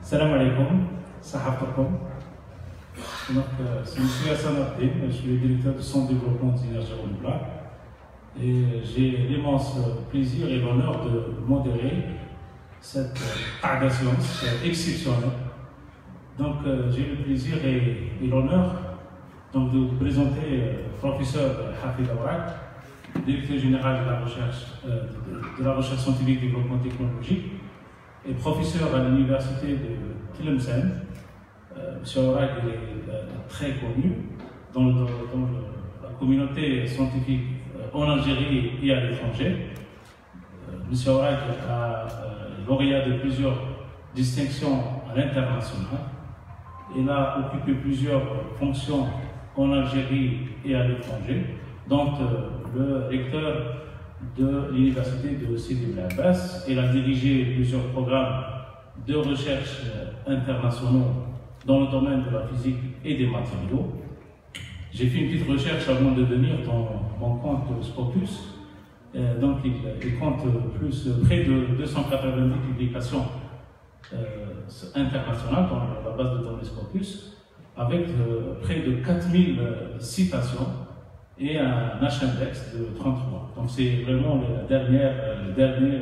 Salam alaikum, sahabtakum. Donc, c'est M. Hassan Abdel, je suis le directeur du Centre de développement des énergies renouvelables. Et j'ai l'immense plaisir et l'honneur de modérer cette séance exceptionnelle. Donc, j'ai le plaisir et l'honneur de vous présenter le professeur Hafid Aourak, directeur général de la recherche scientifique et développement technologique et professeur à l'université de Tlemcen. M. Aourak est très connu dans la communauté scientifique en Algérie et à l'étranger. M. Aourak a lauréat de plusieurs distinctions à l'international. Il a occupé plusieurs fonctions en Algérie et à l'étranger, dont le recteur de l'université de Sidi Bel Abbas. Il a dirigé plusieurs programmes de recherche internationaux dans le domaine de la physique et des matériaux. J'ai fait une petite recherche avant de venir dans mon compte Scopus. Donc il compte près de 290 publications internationales dans la base de données Scopus, avec près de 4000 citations et un H-index de 33. Donc c'est vraiment le dernier.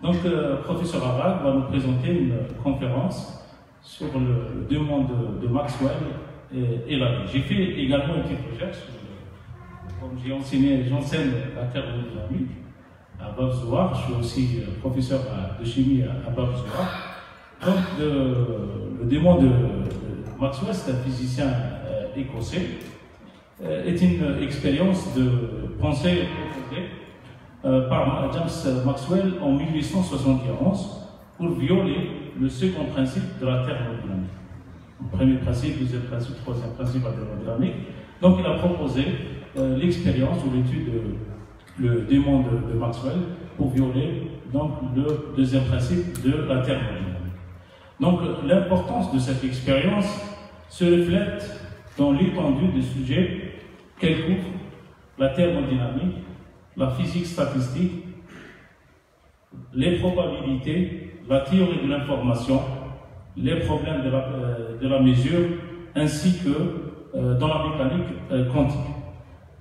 Donc le professeur Aourak va nous présenter une conférence sur le demande de Maxwell et la vie. J'ai fait également une petite recherche, comme j'enseigne la thermodynamique à Bab Zouar, je suis aussi professeur de chimie à Bab Zouar. Donc le démon de Maxwell, c'est un physicien écossais, est une expérience de pensée proposée par James Maxwell en 1871 pour violer le second principe de la thermodynamique. Le premier principe, deuxième principe, troisième principe de la thermodynamique. Donc il a proposé l'expérience ou l'étude le démon de Maxwell pour violer donc, le deuxième principe de la thermodynamique. Donc l'importance de cette expérience se reflète dans l'étendue des sujets qu'elle couvre, la thermodynamique, la physique statistique, les probabilités, la théorie de l'information, les problèmes de la mesure, ainsi que dans la mécanique quantique.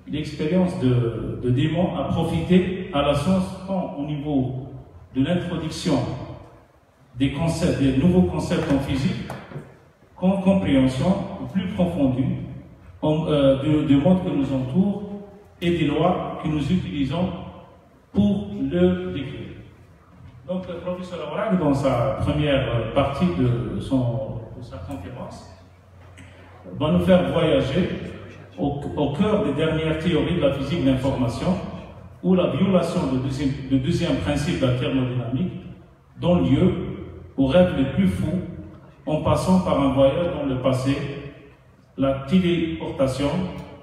L'expérience de Démon a profité à la science tant au niveau de l'introduction des nouveaux concepts en physique qu'en compréhension plus profondue du monde que nous entoure et des lois que nous utilisons pour le décrire. Donc, le professeur Aourak, dans sa première partie de sa conférence, va nous faire voyager au cœur des dernières théories de la physique de l'information, où la violation du deuxième principe de la thermodynamique donne lieu aux rêves les plus fous, en passant par un voyage dans le passé, la téléportation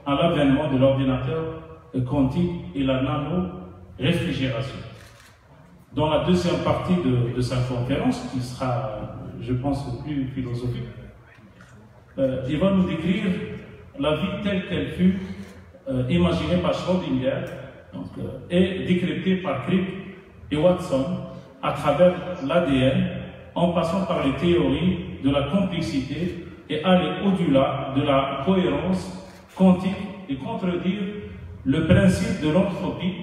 à l'avènement de l'ordinateur quantique et la nano-réfrigération. Dans la deuxième partie de sa conférence, qui sera, je pense, plus philosophique, il va nous décrire la vie telle qu'elle fut imaginée par Schrödinger et décryptée par Crick et Watson à travers l'ADN, en passant par les théories de la complexité et aller au-delà de la cohérence quantique et contredire le principe de l'entropie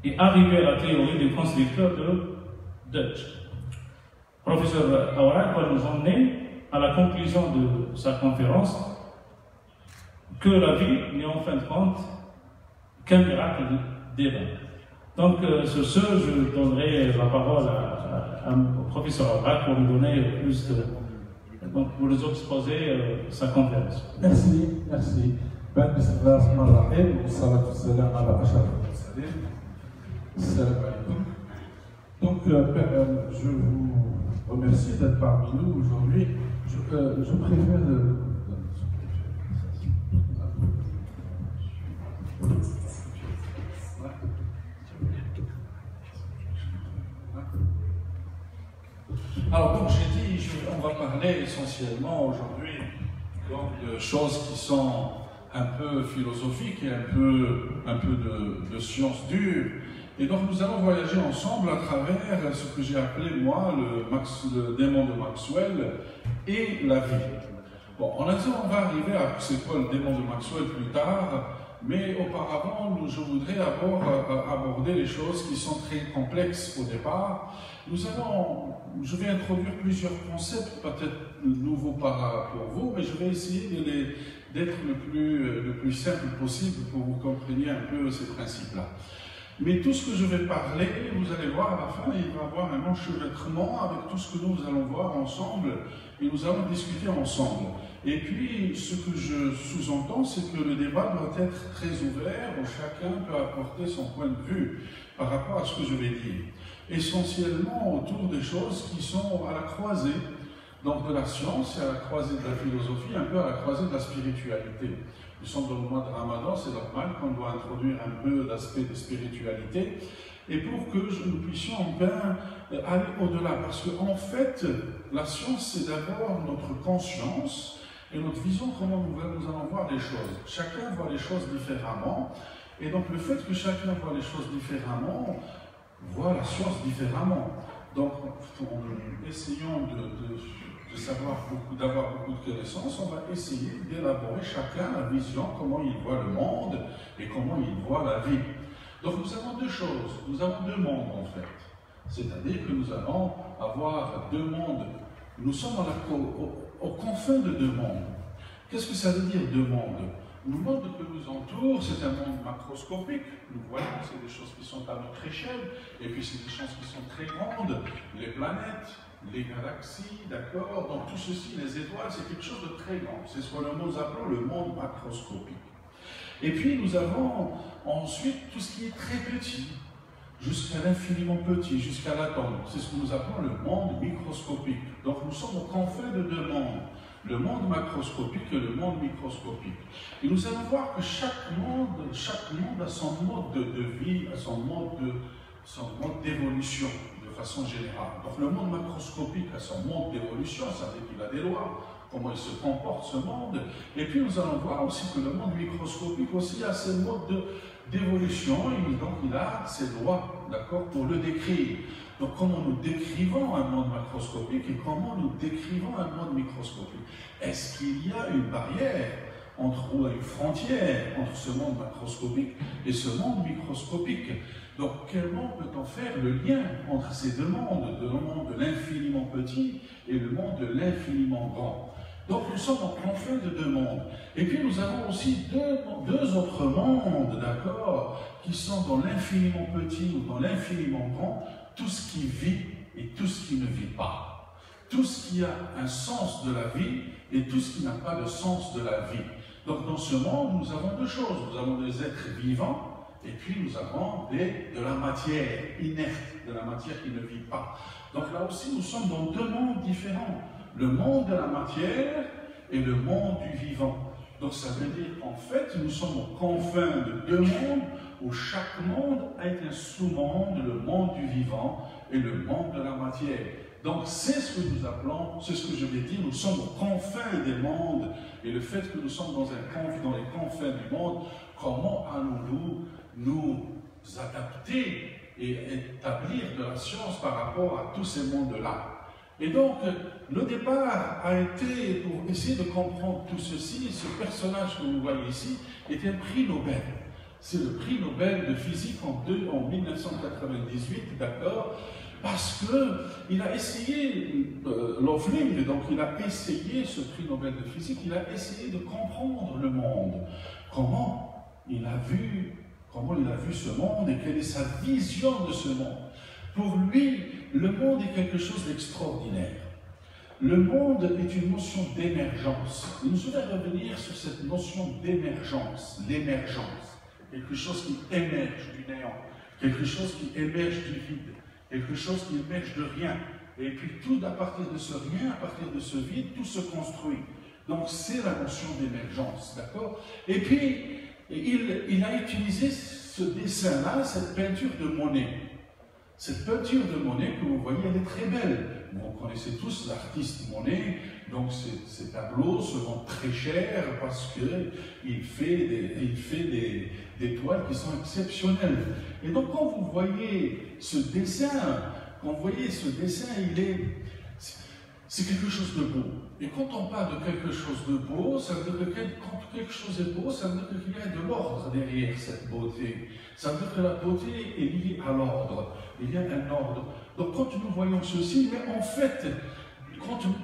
et arriver à la théorie du constructeur de Deutsch. Professeur Aourak va nous emmener à la conclusion de sa conférence que la vie n'est en fin de compte qu'un miracle divin. Donc, sur ce, je donnerai la parole au professeur Aourak pour nous donner plus de. Donc, pour nous exposer sa conférence. Merci. Donc, je vous remercie d'être parmi nous aujourd'hui. Je préfère. Alors, donc j'ai dit, on va parler essentiellement aujourd'hui de choses qui sont un peu philosophiques et un peu de sciences dures Et donc nous allons voyager ensemble à travers ce que j'ai appelé moi le démon de Maxwell et la vie. Bon, on va arriver à c'est quoi le démon de Maxwell plus tard, mais auparavant je voudrais aborder les choses qui sont très complexes au départ. Je vais introduire plusieurs concepts, peut-être nouveaux pour vous, mais je vais essayer d'être le plus simple possible pour que vous compreniez un peu ces principes-là. Mais tout ce que je vais parler, vous allez voir à la fin, il va y avoir un enchevêtrement avec tout ce que nous allons voir ensemble et nous allons discuter ensemble. Et puis, ce que je sous-entends, c'est que le débat doit être très ouvert, où chacun peut apporter son point de vue par rapport à ce que je vais dire. Essentiellement autour des choses qui sont à la croisée, donc de la science et à la croisée de la philosophie, un peu à la croisée de la spiritualité. Nous sommes dans le mois de Ramadan, c'est normal qu'on doit introduire un peu d'aspect de spiritualité, et pour que nous puissions bien aller au-delà, parce qu'en fait, la science, c'est d'abord notre conscience et notre vision, comment nous allons voir les choses. Chacun voit les choses différemment, et donc le fait que chacun voit les choses différemment, voit la science différemment. Donc, en essayant d'avoir beaucoup de connaissances, on va essayer d'élaborer chacun la vision, comment il voit le monde et comment il voit la vie. Donc nous avons deux choses, nous avons deux mondes en fait. C'est-à-dire que nous allons avoir deux mondes. Nous sommes aux confins de deux mondes. Qu'est-ce que ça veut dire deux mondes? Le monde qui nous entoure, c'est un monde macroscopique. Nous voyons, c'est des choses qui sont à notre échelle, et puis c'est des choses qui sont très grandes. Les planètes, les galaxies, d'accord? Donc tout ceci, les étoiles, c'est quelque chose de très grand. C'est ce que nous appelons le monde macroscopique. Et puis nous avons ensuite tout ce qui est très petit, jusqu'à l'infiniment petit, jusqu'à l'atome. C'est ce que nous appelons le monde microscopique. Donc nous sommes aux confins de deux mondes, le monde macroscopique et le monde microscopique. Et nous allons voir que chaque monde a son mode de vie, a son mode d'évolution de façon générale. Donc le monde macroscopique a son mode d'évolution, ça veut dire qu'il a des lois, comment il se comporte ce monde. Et puis nous allons voir aussi que le monde microscopique aussi a ses modes d'évolution, et donc il a ses lois, d'accord, pour le décrire. Donc comment nous décrivons un monde macroscopique et comment nous décrivons un monde microscopique? Est-ce qu'il y a une barrière ou une frontière entre ce monde macroscopique et ce monde microscopique? Donc comment peut-on faire le lien entre ces deux mondes, le monde de l'infiniment petit et le monde de l'infiniment grand? Donc nous sommes en confins de deux mondes. Et puis nous avons aussi deux autres mondes, d'accord, qui sont dans l'infiniment petit ou dans l'infiniment grand, tout ce qui vit et tout ce qui ne vit pas. Tout ce qui a un sens de la vie et tout ce qui n'a pas de sens de la vie. Donc dans ce monde, nous avons deux choses. Nous avons des êtres vivants et puis nous avons de la matière inerte, de la matière qui ne vit pas. Donc là aussi, nous sommes dans deux mondes différents. Le monde de la matière et le monde du vivant. Donc ça veut dire qu'en fait, nous sommes aux confins de deux mondes où chaque monde a un sous-monde, le monde du vivant et le monde de la matière. Donc c'est ce que nous appelons, c'est ce que je vais dire, nous sommes aux confins des mondes, et le fait que nous sommes dans les confins du monde, comment allons-nous nous adapter et établir de la science par rapport à tous ces mondes-là? Et donc, le départ a été, pour essayer de comprendre tout ceci, ce personnage que vous voyez ici est un prix Nobel. C'est le prix Nobel de physique en 1998, d'accord? Parce qu'il a essayé, Loveling, donc il a essayé ce prix Nobel de physique, il a essayé de comprendre le monde. Comment il a vu ce monde et quelle est sa vision de ce monde. Pour lui, le monde est quelque chose d'extraordinaire. Le monde est une notion d'émergence. Et nous allons revenir sur cette notion d'émergence, l'émergence. Quelque chose qui émerge du néant, quelque chose qui émerge du vide, quelque chose qui émerge de rien. Et puis tout à partir de ce rien, à partir de ce vide, tout se construit. Donc c'est la notion d'émergence, d'accord? Et puis il a utilisé ce dessin-là, cette peinture de Monet. Cette peinture de Monet que vous voyez, elle est très belle, Vous connaissez tous l'artiste Monet, donc ces tableaux se vendent très cher parce qu'il fait des toiles qui sont exceptionnelles. Et donc quand vous voyez ce dessin, c'est quelque chose de beau. Et quand on parle de quelque chose de beau, ça veut dire que quand quelque chose est beau, ça veut dire qu'il y a de l'ordre derrière cette beauté. Ça veut dire que la beauté est liée à l'ordre. Il y a un ordre. Donc quand nous voyons ceci, mais en fait,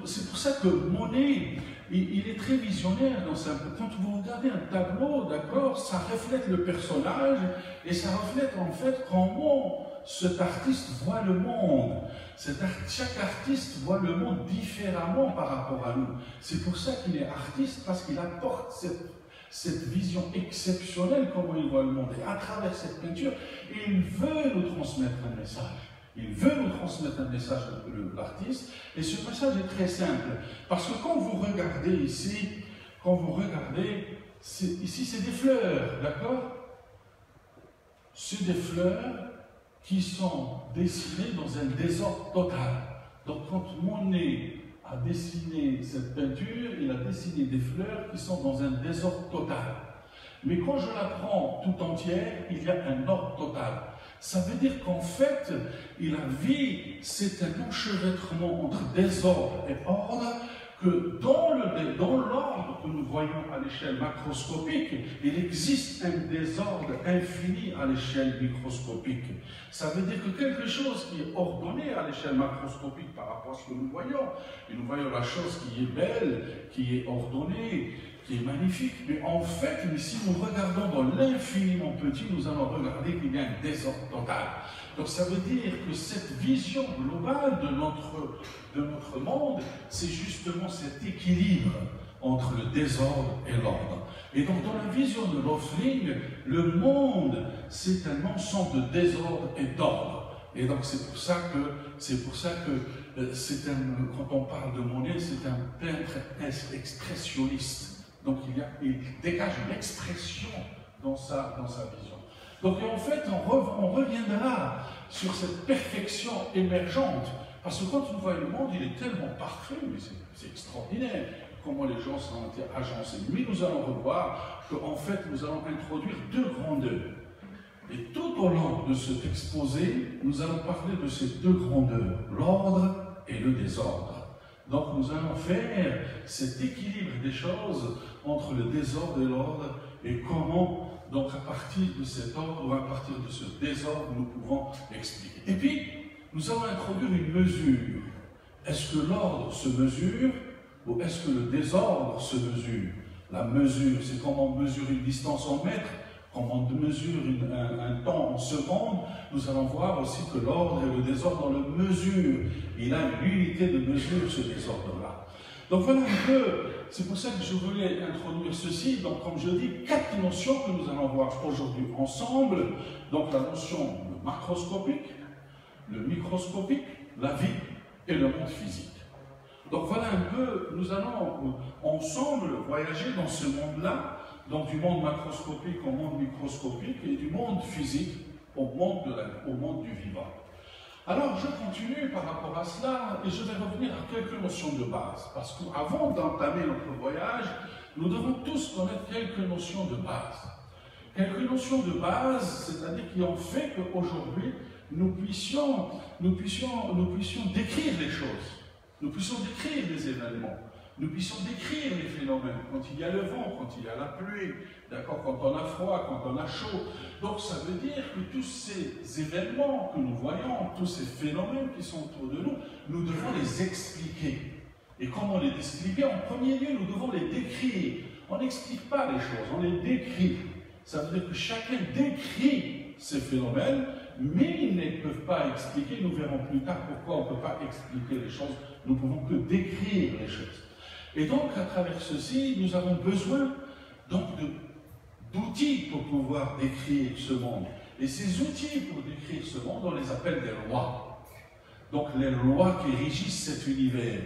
c'est pour ça que Monet, il est très visionnaire dans ça. Quand vous regardez un tableau, d'accord, ça reflète le personnage et ça reflète en fait comment cet artiste voit le monde. Chaque artiste voit le monde différemment par rapport à nous. C'est pour ça qu'il est artiste, parce qu'il apporte cette vision exceptionnelle, comment il voit le monde. Et à travers cette peinture, il veut nous transmettre un message. Il veut nous transmettre un message, l'artiste, et ce message est très simple. Parce que quand vous regardez ici, ici c'est des fleurs, d'accord? C'est des fleurs qui sont dessinées dans un désordre total. Donc quand Monet a dessiné cette peinture, il a dessiné des fleurs qui sont dans un désordre total. Mais quand je la prends tout entière, il y a un ordre total. Ça veut dire qu'en fait, la vie, c'est un enchevêtrement entre désordre et ordre, que dans l'ordre que nous voyons à l'échelle macroscopique, il existe un désordre infini à l'échelle microscopique. Ça veut dire que quelque chose qui est ordonné à l'échelle macroscopique par rapport à ce que nous voyons, et nous voyons la chose qui est belle, qui est ordonnée, qui est magnifique, mais en fait, si nous regardons dans l'infiniment petit, nous allons regarder qu'il y a un désordre total. Donc ça veut dire que cette vision globale de notre monde, c'est justement cet équilibre entre le désordre et l'ordre. Et donc dans la vision de Loeffling, le monde, c'est un ensemble de désordre et d'ordre. Et donc c'est pour ça que quand on parle de Monet, c'est un peintre expressionniste. Donc il dégage une expression dans sa vision. Donc en fait, on reviendra sur cette perfection émergente, parce que quand on voit le monde, il est tellement parfait, mais c'est extraordinaire comment les gens sont agencés. Mais nous allons revoir qu'en fait, nous allons introduire deux grandeurs. Et tout au long de cet exposé, nous allons parler de ces deux grandeurs, l'ordre et le désordre. Donc nous allons faire cet équilibre des choses entre le désordre et l'ordre, et comment, donc à partir de cet ordre ou à partir de ce désordre, nous pouvons expliquer. Et puis, nous allons introduire une mesure. Est-ce que l'ordre se mesure ou est-ce que le désordre se mesure? La mesure, c'est comment on mesure une distance en mètres, comment on mesure un temps en secondes. Nous allons voir aussi que l'ordre et le désordre, on le mesure. Il a une unité de mesure, ce désordre-là. Donc voilà un peu, c'est pour ça que je voulais introduire ceci. Donc comme je dis, 4 notions que nous allons voir aujourd'hui ensemble. Donc la notion macroscopique, le microscopique, la vie et le monde physique. Donc voilà un peu, nous allons ensemble voyager dans ce monde-là, donc du monde macroscopique au monde microscopique et du monde physique au monde du vivant. Alors je continue par rapport à cela et je vais revenir à quelques notions de base, parce qu'avant d'entamer notre voyage, nous devons tous connaître quelques notions de base. Quelques notions de base, c'est-à-dire qui ont fait qu'aujourd'hui, nous puissions décrire les choses. Nous puissions décrire les événements, nous puissions décrire les phénomènes, quand il y a le vent, quand il y a la pluie, d'accord, quand on a froid, quand on a chaud. Donc ça veut dire que tous ces événements que nous voyons, tous ces phénomènes qui sont autour de nous, nous devons les expliquer. Et comment les expliquer? En premier lieu, nous devons les décrire. On n'explique pas les choses, on les décrit. Ça veut dire que chacun décrit ces phénomènes, mais ils ne peuvent pas expliquer. Nous verrons plus tard pourquoi on ne peut pas expliquer les choses. Nous ne pouvons que décrire les choses. Et donc, à travers ceci, nous avons besoin d'outils pour pouvoir décrire ce monde. Et ces outils pour décrire ce monde, on les appelle des lois. Donc, les lois qui régissent cet univers,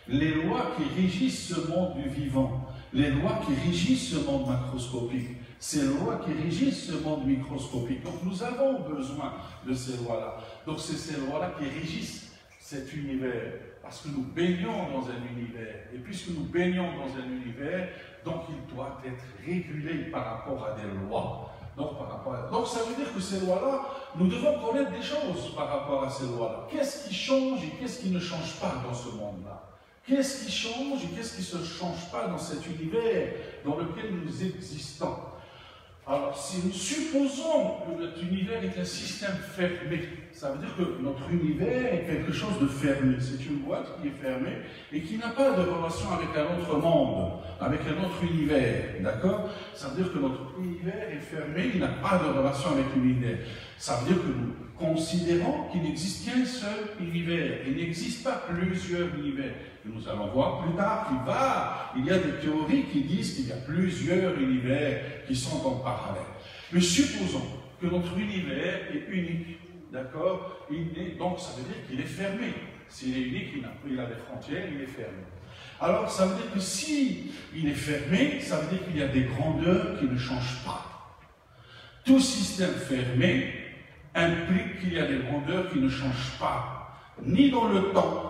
les lois qui régissent ce monde du vivant, les lois qui régissent ce monde macroscopique, ces lois qui régissent ce monde microscopique. Donc, nous avons besoin de ces lois-là. Donc, c'est ces lois-là qui régissent cet univers, parce que nous baignons dans un univers, et puisque nous baignons dans un univers, donc il doit être régulé par rapport à des lois. Donc ça veut dire que ces lois-là, nous devons connaître des choses par rapport à ces lois-là. Qu'est-ce qui change et qu'est-ce qui ne change pas dans ce monde-là? Qu'est-ce qui change et qu'est-ce qui ne se change pas dans cet univers dans lequel nous existons? Alors, si nous supposons que notre univers est un système fermé, ça veut dire que notre univers est quelque chose de fermé. C'est une boîte qui est fermée et qui n'a pas de relation avec un autre monde, avec un autre univers, d'accord? Ça veut dire que notre univers est fermé, il n'a pas de relation avec l'univers. Ça veut dire que nous considérons qu'il n'existe qu'un seul univers. Il n'existe pas plusieurs univers. Et nous allons voir plus tard qu'il y a des théories qui disent qu'il y a plusieurs univers qui sont en parallèle. Mais supposons que notre univers est unique, d'accord? Donc ça veut dire qu'il est fermé. S'il est unique, il a des frontières, il est fermé. Alors ça veut dire que si il est fermé, ça veut dire qu'il y a des grandeurs qui ne changent pas. Tout système fermé implique qu'il y a des grandeurs qui ne changent pas, ni dans le temps,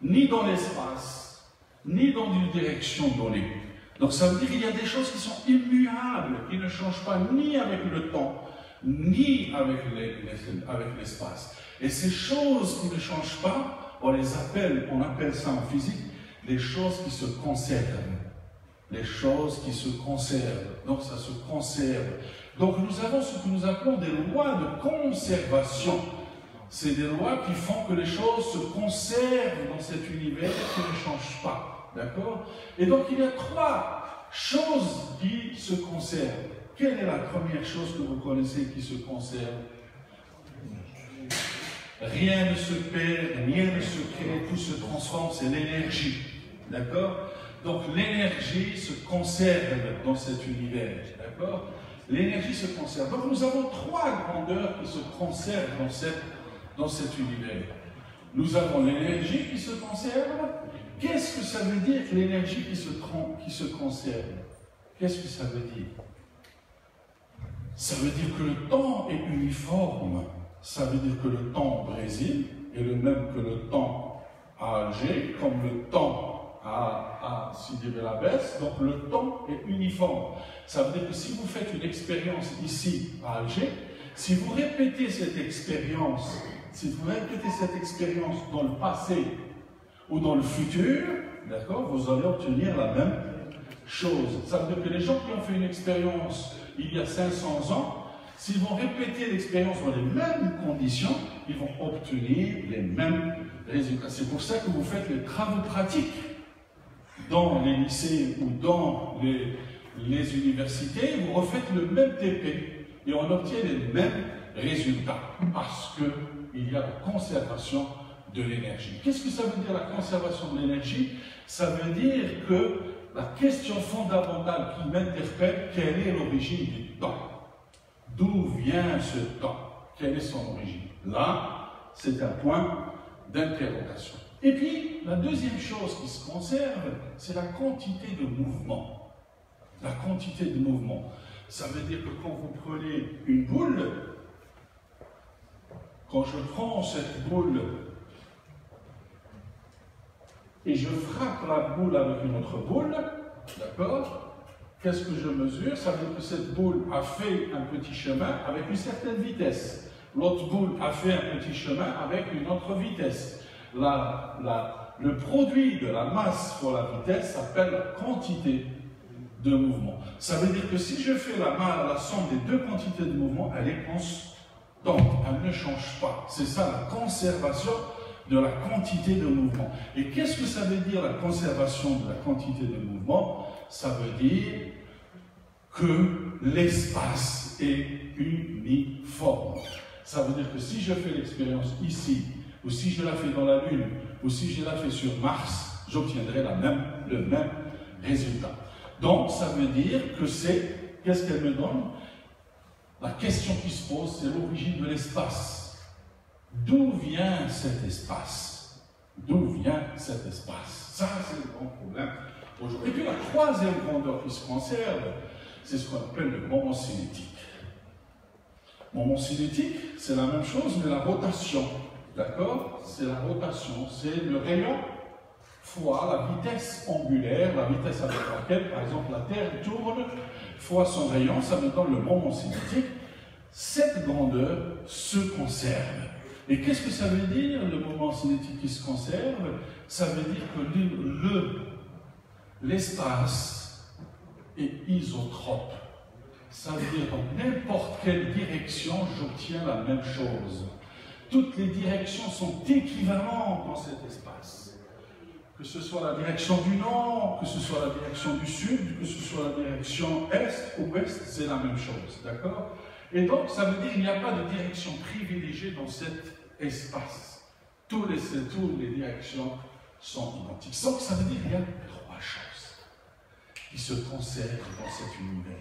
ni dans l'espace, ni dans une direction donnée. Donc ça veut dire qu'il y a des choses qui sont immuables, qui ne changent pas ni avec le temps, ni avec l'espace. Et ces choses qui ne changent pas, on appelle ça en physique, les choses qui se conservent. Les choses qui se conservent. Donc ça se conserve. Donc nous avons ce que nous appelons des lois de conservation. C'est des lois qui font que les choses se conservent dans cet univers qui ne changent pas. D'accord? Et donc il y a trois choses qui se conservent. Quelle est la première chose que vous connaissez qui se conserve? Rien ne se perd, rien ne se crée, tout se transforme, c'est l'énergie. D'accord? Donc l'énergie se conserve dans cet univers. D'accord? L'énergie se conserve. Donc nous avons trois grandeurs qui se conservent dans cet univers. Nous avons l'énergie qui se conserve. Qu'est-ce que ça veut dire l'énergie qui se conserve? Qu'est-ce que ça veut dire? Ça veut dire que le temps est uniforme. Ça veut dire que le temps au Brésil est le même que le temps à Alger, comme le temps à Sidi Bel Abbès. Donc le temps est uniforme. Ça veut dire que si vous faites une expérience ici à Alger, si vous répétez cette expérience, dans le passé ou dans le futur, d'accord, vous allez obtenir la même chose. Ça veut dire que les gens qui ont fait une expérience il y a 500 ans, s'ils vont répéter l'expérience dans les mêmes conditions, ils vont obtenir les mêmes résultats. C'est pour ça que vous faites les travaux pratiques dans les lycées ou dans les universités, vous refaites le même TP et on obtient les mêmes résultats parce qu'il y a la conservation de l'énergie. Qu'est-ce que ça veut dire la conservation de l'énergie? Ça veut dire que la question fondamentale qui m'interpelle, quelle est l'origine du temps? D'où vient ce temps? Quelle est son origine? Là, c'est un point d'interrogation. Et puis, la deuxième chose qui se conserve, c'est la quantité de mouvement. La quantité de mouvement. Ça veut dire que quand vous prenez une boule, quand je prends cette boule et je frappe la boule avec une autre boule, d'accord? Qu'est-ce que je mesure? Ça veut dire que cette boule a fait un petit chemin avec une certaine vitesse. L'autre boule a fait un petit chemin avec une autre vitesse. Le produit de la masse pour la vitesse s'appelle la quantité de mouvement. Ça veut dire que si je fais la somme des deux quantités de mouvement, elle est constante, elle ne change pas. C'est ça la conservation de la quantité de mouvement. Et qu'est-ce que ça veut dire la conservation de la quantité de mouvement? Ça veut dire que l'espace est uniforme. Ça veut dire que si je fais l'expérience ici, ou si je la fais dans la Lune, ou si je la fais sur Mars, j'obtiendrai le même résultat. Donc, ça veut dire que qu'est-ce qu'elle me donne? La question qui se pose, c'est l'origine de l'espace. D'où vient cet espace? D'où vient cet espace? Ça, c'est le grand problème aujourd'hui. Et puis, la troisième grandeur qui se conserve, c'est ce qu'on appelle le moment cinétique. Le moment cinétique, c'est la même chose, mais la rotation d'accord? C'est la rotation, c'est le rayon fois la vitesse angulaire, la vitesse avec laquelle, par exemple, la Terre tourne, fois son rayon, ça me donne le moment cinétique. Cette grandeur se conserve. Et qu'est-ce que ça veut dire, le moment cinétique qui se conserve? Ça veut dire que l'espace est isotrope. Ça veut dire dans n'importe quelle direction, j'obtiens la même chose. Toutes les directions sont équivalentes dans cet espace. Que ce soit la direction du nord, que ce soit la direction du sud, que ce soit la direction est ou ouest, c'est la même chose, d'accord? Et donc, ça veut dire qu'il n'y a pas de direction privilégiée dans cet espace. Toutes les directions sont identiques. Donc, ça veut dire qu'il y a trois choses qui se conservent dans cet univers.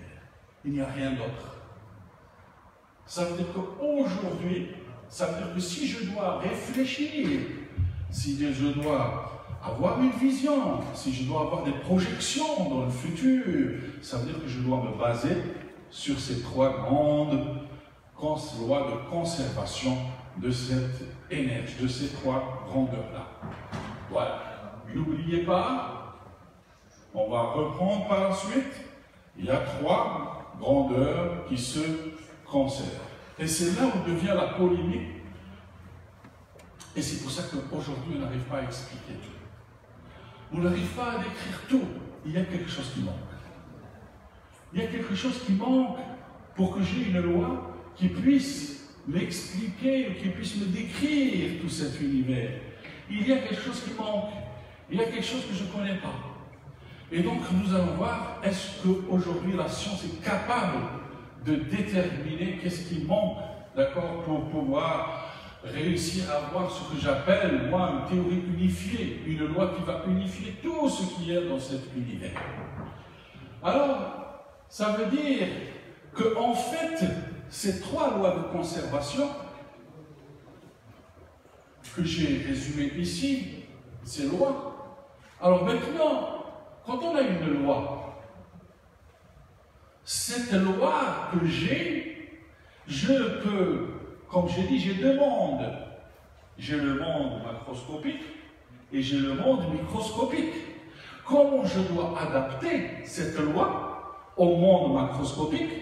Il n'y a rien d'autre. Ça veut dire qu'aujourd'hui, ça veut dire que si je dois réfléchir, si je dois avoir une vision, si je dois avoir des projections dans le futur, ça veut dire que je dois me baser sur ces trois grandes lois de conservation de cette énergie, de ces trois grandeurs-là. Voilà. N'oubliez pas, on va reprendre par la suite, il y a trois grandeurs qui se conservent. Et c'est là où devient la polémique. Et c'est pour ça qu'aujourd'hui, on n'arrive pas à expliquer tout. On n'arrive pas à décrire tout. Il y a quelque chose qui manque. Il y a quelque chose qui manque pour que j'ai une loi qui puisse m'expliquer, qui puisse me décrire tout cet univers. Il y a quelque chose qui manque. Il y a quelque chose que je ne connais pas. Et donc, nous allons voir, est-ce qu'aujourd'hui la science est capable de déterminer qu'est-ce qui manque, d'accord, pour pouvoir réussir à avoir ce que j'appelle, moi, une théorie unifiée, une loi qui va unifier tout ce qu'il y a dans cet univers. Alors, ça veut dire que, en fait, ces trois lois de conservation que j'ai résumées ici, ces lois, alors maintenant, quand on a une loi, cette loi que j'ai, je peux, comme j'ai dit, j'ai deux mondes. J'ai le monde macroscopique et j'ai le monde microscopique. Comment je dois adapter cette loi au monde macroscopique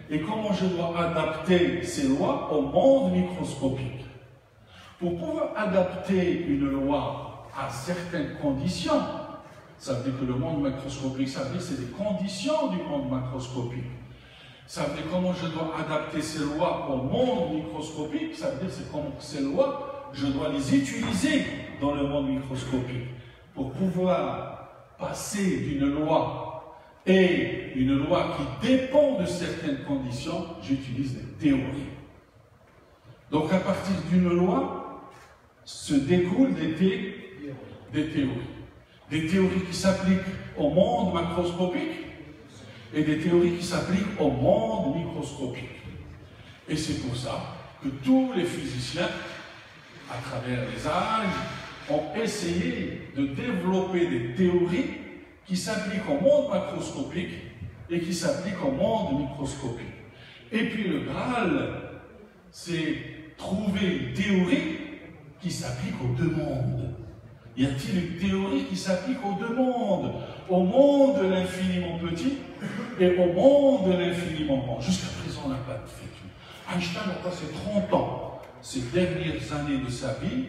et comment je dois adapter ces lois au monde microscopique? Pour pouvoir adapter une loi à certaines conditions, ça veut dire que le monde macroscopique, ça veut dire que c'est des conditions du monde macroscopique. Ça veut dire comment je dois adapter ces lois au monde microscopique, ça veut dire c'est comment ces lois, je dois les utiliser dans le monde microscopique. Pour pouvoir passer d'une loi et une loi qui dépend de certaines conditions, j'utilise des théories. Donc à partir d'une loi, se découlent des théories. Des théories qui s'appliquent au monde macroscopique et des théories qui s'appliquent au monde microscopique. Et c'est pour ça que tous les physiciens, à travers les âges, ont essayé de développer des théories qui s'appliquent au monde macroscopique et qui s'appliquent au monde microscopique. Et puis le Graal, c'est trouver une théorie qui s'applique aux deux mondes. Y a-t-il une théorie qui s'applique aux deux mondes? Au monde de l'infiniment petit et au monde de l'infiniment grand. Jusqu'à présent, on n'a pas de fait. Einstein a passé 30 ans, ces dernières années de sa vie,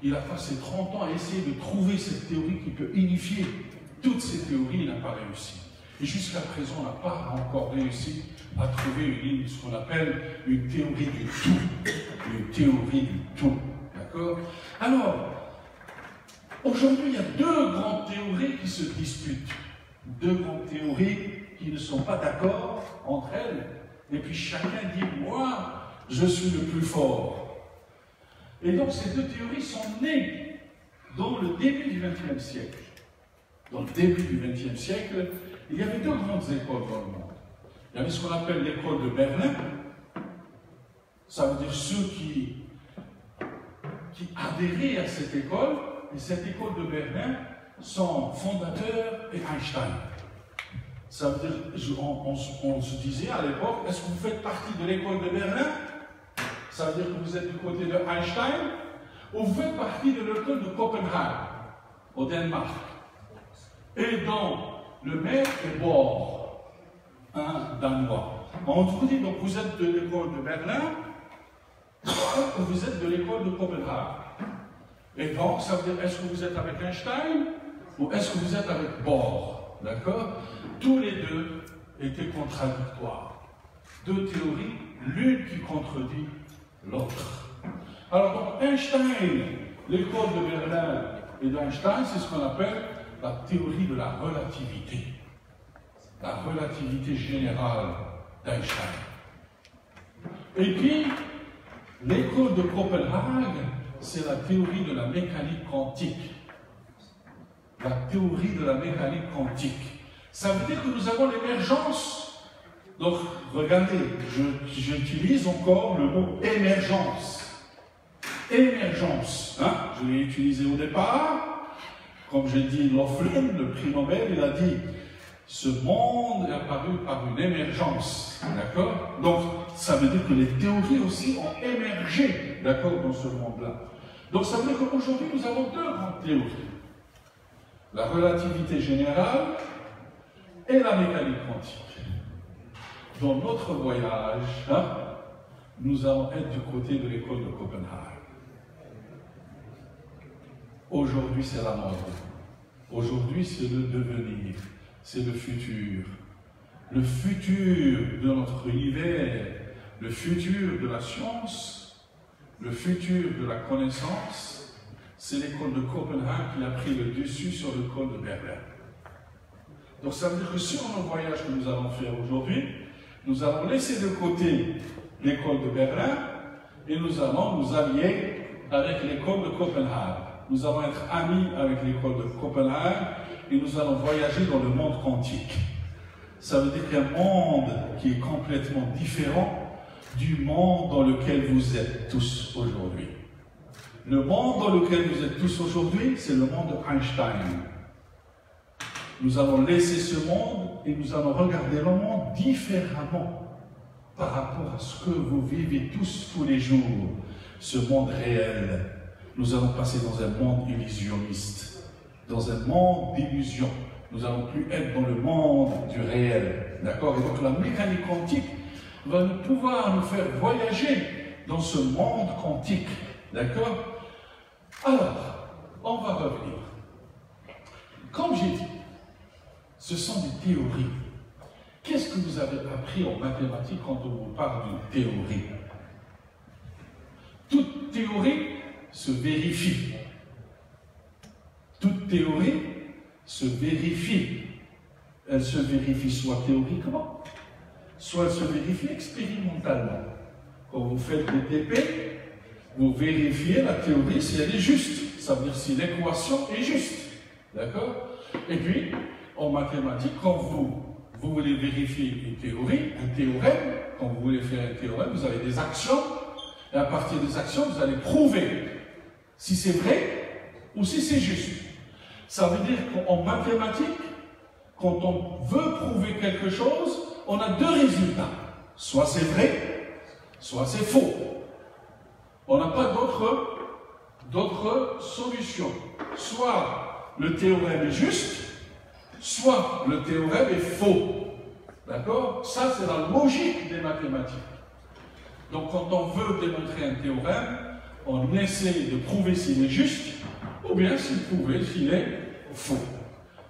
il a passé 30 ans à essayer de trouver cette théorie qui peut unifier toutes ces théories, il n'a pas réussi. Et jusqu'à présent, on n'a pas encore réussi à trouver ce qu'on appelle une théorie du tout. Une théorie du tout. D'accord? Alors, aujourd'hui, il y a deux grandes théories qui se disputent. Deux grandes théories qui ne sont pas d'accord entre elles. Et puis chacun dit, moi, je suis le plus fort. Et donc ces deux théories sont nées dans le début du XXe siècle. Dans le début du XXe siècle, il y avait deux grandes écoles dans le monde. Il y avait ce qu'on appelle l'école de Berlin. Ça veut dire ceux qui adhéraient à cette école. Et cette école de Berlin, son fondateur est Einstein. Ça veut dire, on se disait à l'époque, est-ce que vous faites partie de l'école de Berlin? Ça veut dire que vous êtes du côté de Einstein ou vous faites partie de l'école de Copenhague, au Danemark. Et dans le maire est Borg, un Danois. On vous dit, donc vous êtes de l'école de Berlin, ou vous êtes de l'école de Copenhague. Et donc, ça veut dire, est-ce que vous êtes avec Einstein, ou est-ce que vous êtes avec Borg? D'accord? Tous les deux étaient contradictoires. Deux théories, l'une qui contredit l'autre. Alors, donc, Einstein, l'école de Berlin et d'Einstein, c'est ce qu'on appelle la théorie de la relativité. La relativité générale d'Einstein. Et puis, l'école de Copenhague, c'est la théorie de la mécanique quantique. La théorie de la mécanique quantique. Ça veut dire que nous avons l'émergence. Donc, regardez, j'utilise encore le mot émergence. Émergence, hein? Je l'ai utilisé au départ. Comme j'ai dit, Laughlin, le prix Nobel, il a dit ce monde est apparu par une émergence. D'accord? Donc, ça veut dire que les théories aussi ont émergé, d'accord, dans ce monde-là. Donc, ça veut dire qu'aujourd'hui, nous avons deux grandes théories. La relativité générale et la mécanique quantique. Dans notre voyage, hein, nous allons être du côté de l'école de Copenhague. Aujourd'hui, c'est la mode. Aujourd'hui, c'est le devenir. C'est le futur. Le futur de notre univers, le futur de la science, le futur de la connaissance, c'est l'école de Copenhague qui a pris le dessus sur l'école de Berlin. Donc ça veut dire que sur nos voyages que nous allons faire aujourd'hui, nous allons laisser de côté l'école de Berlin et nous allons nous allier avec l'école de Copenhague. Nous allons être amis avec l'école de Copenhague et nous allons voyager dans le monde quantique. Ça veut dire qu'il y a un monde qui est complètement différent du monde dans lequel vous êtes tous aujourd'hui. Le monde dans lequel vous êtes tous aujourd'hui, c'est le monde de Einstein. Nous allons laisser ce monde et nous allons regarder le monde différemment par rapport à ce que vous vivez tous les jours, ce monde réel. Nous allons passer dans un monde illusionniste, dans un monde d'illusions. Nous n'allons plus être dans le monde du réel. D'accord? Et donc la mécanique quantique va pouvoir nous faire voyager dans ce monde quantique. D'accord? Alors, on va revenir. Comme j'ai dit, ce sont des théories. Qu'est-ce que vous avez appris en mathématiques quand on vous parle d'une théorie? Toute théorie se vérifie. Toute théorie se vérifie. Elle se vérifie soit théoriquement, soit elle se vérifie expérimentalement. Quand vous faites des TP, vous vérifiez la théorie si elle est juste. Ça veut dire si l'équation est juste. D'accord? Et puis, en mathématiques, quand vous voulez vérifier une théorie, un théorème, quand vous voulez faire un théorème, vous avez des actions, et à partir des actions, vous allez prouver si c'est vrai ou si c'est juste. Ça veut dire qu'en mathématiques, quand on veut prouver quelque chose, on a deux résultats. Soit c'est vrai, soit c'est faux. On n'a pas d'autre solution. Soit le théorème est juste, soit le théorème est faux. D'accord? Ça, c'est la logique des mathématiques. Donc, quand on veut démontrer un théorème, on essaie de prouver s'il est juste, ou bien prouver s'il est faux.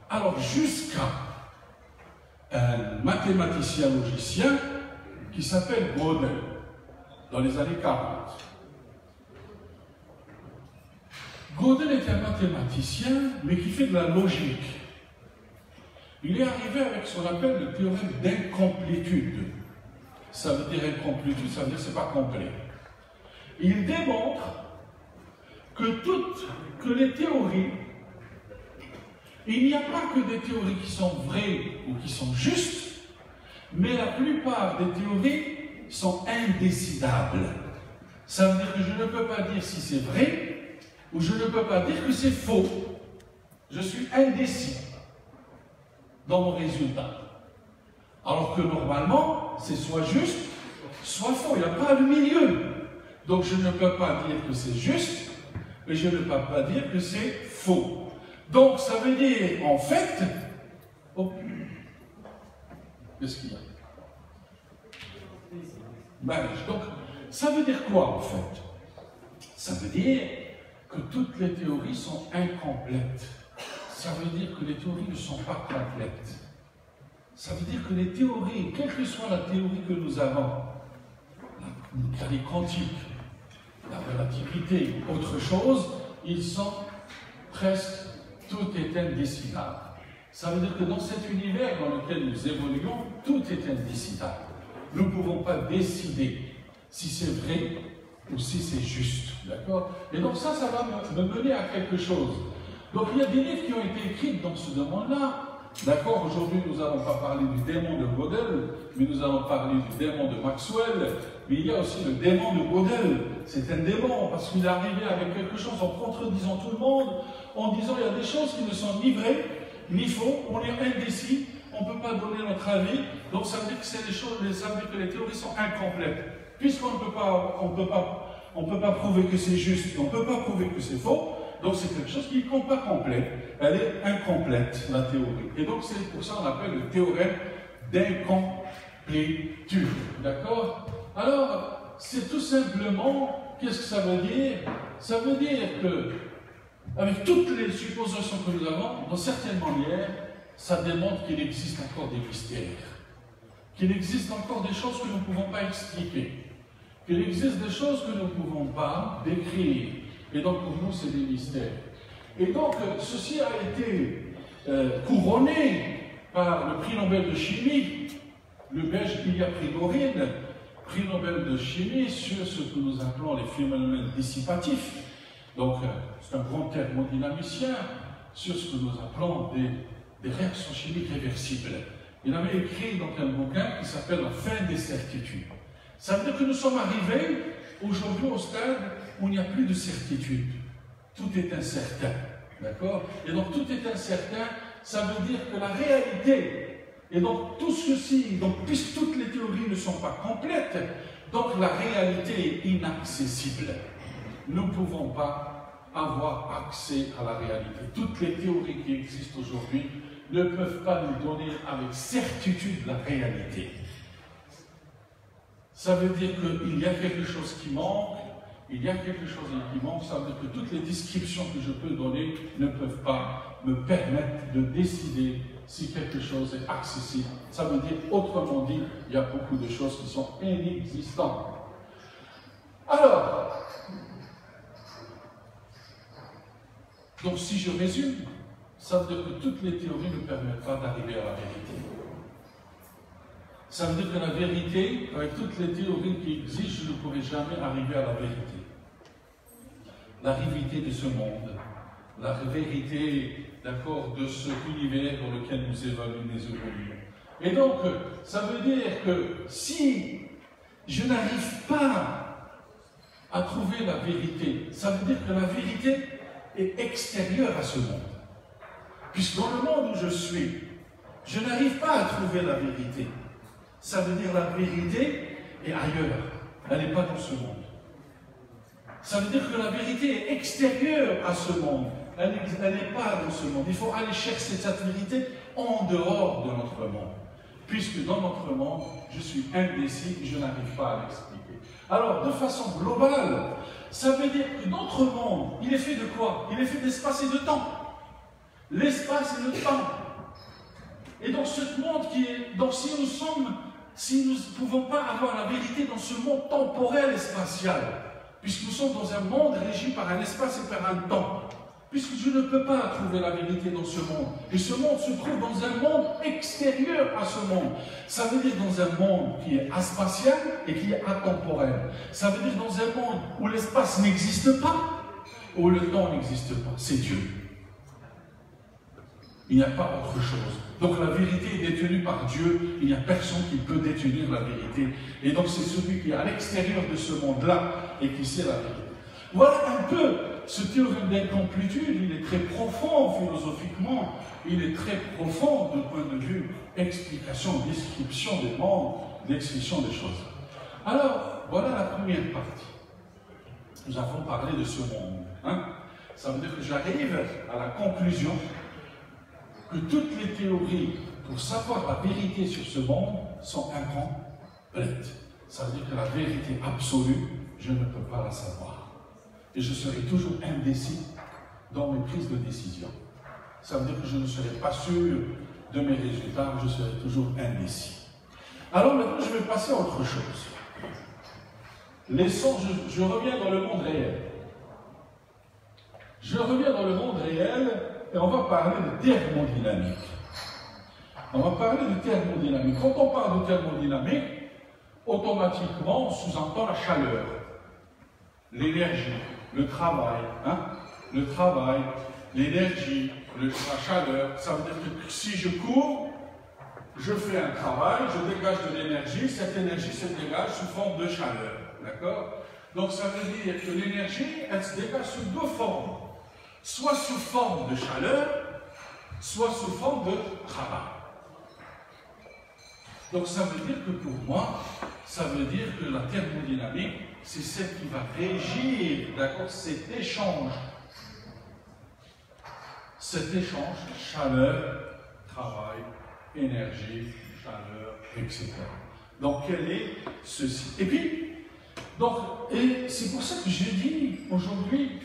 Alors, jusqu'à un mathématicien logicien qui s'appelle Gödel, dans les années 40. Gödel est un mathématicien, mais qui fait de la logique. Il est arrivé avec ce qu'on appelle le théorème d'incomplétude. Ça veut dire incomplétude, ça veut dire que ce n'est pas complet. Il démontre que les théories, il n'y a pas que des théories qui sont vraies ou qui sont justes, mais la plupart des théories sont indécidables. Ça veut dire que je ne peux pas dire si c'est vrai ou je ne peux pas dire que c'est faux. Je suis indécis dans mon résultat. Alors que normalement, c'est soit juste, soit faux. Il n'y a pas de milieu. Donc je ne peux pas dire que c'est juste Et je ne peux pas dire que c'est faux. Donc, ça veut dire, en fait... Oh, qu'est-ce qu'il y a? Donc, ça veut dire quoi, en fait? Ça veut dire que toutes les théories sont incomplètes. Ça veut dire que les théories ne sont pas complètes. Ça veut dire que les théories, quelle que soit la théorie que nous avons, la mécanique quantique, la relativité, autre chose, ils sont presque, tout est indécidable. Ça veut dire que dans cet univers dans lequel nous évoluons, tout est indécidable. Nous ne pouvons pas décider si c'est vrai ou si c'est juste. D'accord? Et donc ça va me mener à quelque chose. Donc il y a des livres qui ont été écrits dans ce domaine-là. D'accord? Aujourd'hui, nous n'allons pas parler du démon de Gödel, mais nous allons parler du démon de Maxwell. Mais il y a aussi le démon de Gödel. C'est un démon parce qu'il est arrivé avec quelque chose en contredisant tout le monde, en disant il y a des choses qui ne sont ni vraies, ni faux, on est indécis, on ne peut pas donner notre avis. Donc ça veut dire que c'est des choses, ça veut dire que les théories sont incomplètes. Puisqu'on ne peut pas prouver que c'est juste, on ne peut pas prouver que c'est faux, donc c'est quelque chose qui n'est pas complet. Elle est incomplète, la théorie. Et donc c'est pour ça qu'on appelle le théorème d'incomplétude. D'accord? Alors, c'est tout simplement, qu'est-ce que ça veut dire? Ça veut dire que, avec toutes les suppositions que nous avons, dans certaines manières, ça démontre qu'il existe encore des mystères. Qu'il existe encore des choses que nous ne pouvons pas expliquer. Qu'il existe des choses que nous ne pouvons pas décrire. Et donc pour nous, c'est des mystères. Et donc, ceci a été couronné par le prix Nobel de chimie, le Belge Ilya Prigorine, prix Nobel de chimie sur ce que nous appelons les phénomènes dissipatifs. Donc, c'est un grand thermodynamicien sur ce que nous appelons des réactions chimiques réversibles. Il avait écrit donc un bouquin qui s'appelle La fin des certitudes. Ça veut dire que nous sommes arrivés aujourd'hui au stade où il n'y a plus de certitude. Tout est incertain. D'accord? Et donc tout est incertain, ça veut dire que la réalité, et donc tout ceci, donc puisque toutes les théories ne sont pas complètes, donc la réalité est inaccessible. Nous ne pouvons pas avoir accès à la réalité. Toutes les théories qui existent aujourd'hui ne peuvent pas nous donner avec certitude la réalité. Ça veut dire qu'il y a quelque chose qui manque, il y a quelque chose qui manque, ça veut dire que toutes les descriptions que je peux donner ne peuvent pas me permettre de décider si quelque chose est accessible. Ça veut dire, autrement dit, il y a beaucoup de choses qui sont inexistantes. Alors, donc si je résume, ça veut dire que toutes les théories ne permettent pas d'arriver à la vérité. Ça veut dire que la vérité, avec toutes les théories qui existent, je ne pourrai jamais arriver à la vérité. La vérité de ce monde, la vérité, d'accord, de cet univers dans lequel nous évoluons. Et donc, ça veut dire que si je n'arrive pas à trouver la vérité, ça veut dire que la vérité est extérieure à ce monde. Puisque dans le monde où je suis, je n'arrive pas à trouver la vérité. Ça veut dire la vérité est ailleurs, elle n'est pas dans ce monde. Ça veut dire que la vérité est extérieure à ce monde, elle n'est pas dans ce monde. Il faut aller chercher cette vérité en dehors de notre monde. Puisque dans notre monde, je suis indécis et je n'arrive pas à l'expliquer. Alors, de façon globale, ça veut dire que notre monde, il est fait de quoi? Il est fait d'espace et de temps. L'espace et le temps. Et donc ce monde qui est... Donc si nous ne pouvons pas avoir la vérité dans ce monde temporel et spatial, puisque nous sommes dans un monde régi par un espace et par un temps, puisque je ne peux pas trouver la vérité dans ce monde, et ce monde se trouve dans un monde extérieur à ce monde. Ça veut dire dans un monde qui est aspatial et qui est atemporel. Ça veut dire dans un monde où l'espace n'existe pas, où le temps n'existe pas. C'est Dieu. Il n'y a pas autre chose. Donc la vérité est détenue par Dieu, il n'y a personne qui peut détenir la vérité. Et donc c'est celui qui est à l'extérieur de ce monde-là et qui sait la vérité. Voilà un peu ce théorème d'incomplétude, il est très profond philosophiquement, il est très profond de point de vue explication, description des mondes, description des choses. Alors, voilà la première partie. Nous avons parlé de ce monde. Hein? Ça veut dire que j'arrive à la conclusion que toutes les théories pour savoir la vérité sur ce monde sont incomplètes. Ça veut dire que la vérité absolue, je ne peux pas la savoir. Et je serai toujours indécis dans mes prises de décision. Ça veut dire que je ne serai pas sûr de mes résultats, je serai toujours indécis. Alors maintenant, je vais passer à autre chose. Je reviens dans le monde réel. Je reviens dans le monde réel et on va parler de thermodynamique. On va parler de thermodynamique. Quand on parle de thermodynamique, automatiquement, on sous-entend la chaleur, l'énergie, le travail. Hein? Le travail, l'énergie, la chaleur. Ça veut dire que si je cours, je fais un travail, je dégage de l'énergie, cette énergie se dégage sous forme de chaleur. D'accord? Donc ça veut dire que l'énergie, elle se dégage sous deux formes. Soit sous forme de chaleur, soit sous forme de travail. Donc ça veut dire que pour moi, ça veut dire que la thermodynamique, c'est celle qui va régir, d'accord, cet échange. Cet échange, chaleur, travail, énergie, chaleur, etc. Donc quel est ceci? Et puis, et c'est pour ça que j'ai dit aujourd'hui,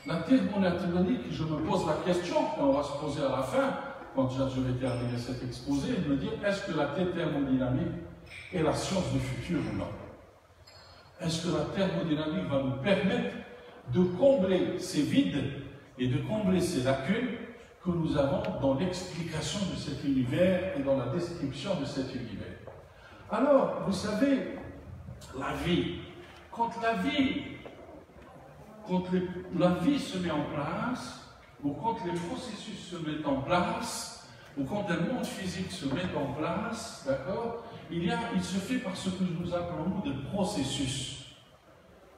la thermodynamique, je me pose la question, et on va se poser à la fin, quand je vais terminer cet exposé, de me dire, est-ce que la thermodynamique est la science du futur ou non? Est-ce que la thermodynamique va nous permettre de combler ces vides et de combler ces lacunes que nous avons dans l'explication de cet univers et dans la description de cet univers? Alors, vous savez, la vie, quand la vie se met en place, ou quand les processus se mettent en place, ou quand un monde physique se met en place, d'accord, il se fait par ce que nous appelons de processus.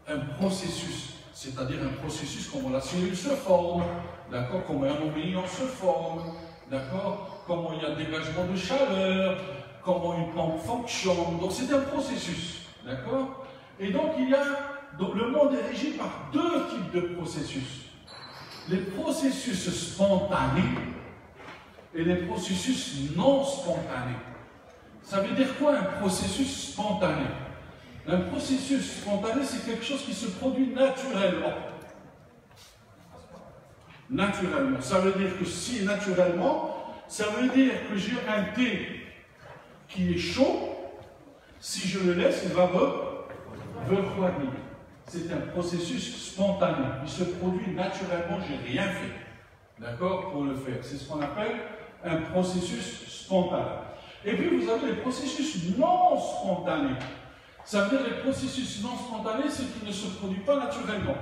Un processus, c'est-à-dire un processus comment la cellule se forme, d'accord, comment un embryon se forme, d'accord, comment il y a un dégagement de chaleur, comment une pompe fonctionne. Donc c'est un processus, d'accord. Et donc le monde est régi par deux types de processus. Les processus spontanés et les processus non spontanés. Ça veut dire quoi un processus spontané? Un processus spontané, c'est quelque chose qui se produit naturellement. Naturellement. Ça veut dire que si naturellement, ça veut dire que j'ai un thé qui est chaud, si je le laisse, il va refroidir. C'est un processus spontané. Il se produit naturellement, je n'ai rien fait. D'accord? Pour le faire. C'est ce qu'on appelle un processus spontané. Et puis vous avez les processus non spontanés. Ça veut dire les processus non spontanés, c'est qui ne se produit pas naturellement.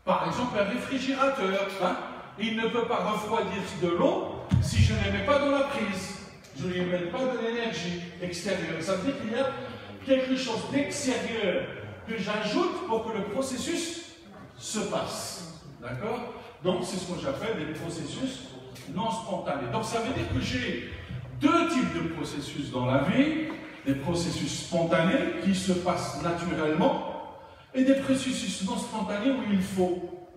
Par exemple, un réfrigérateur, hein, il ne peut pas refroidir de l'eau si je ne les mets pas dans la prise. Je ne lui mets pas de l'énergie extérieure. Ça veut dire qu'il y a quelque chose d'extérieur que j'ajoute pour que le processus se passe. D'accord? Donc, c'est ce que j'appelle des processus non spontanés. Donc, ça veut dire que j'ai deux types de processus dans la vie. Des processus spontanés qui se passent naturellement et des processus non spontanés où il faut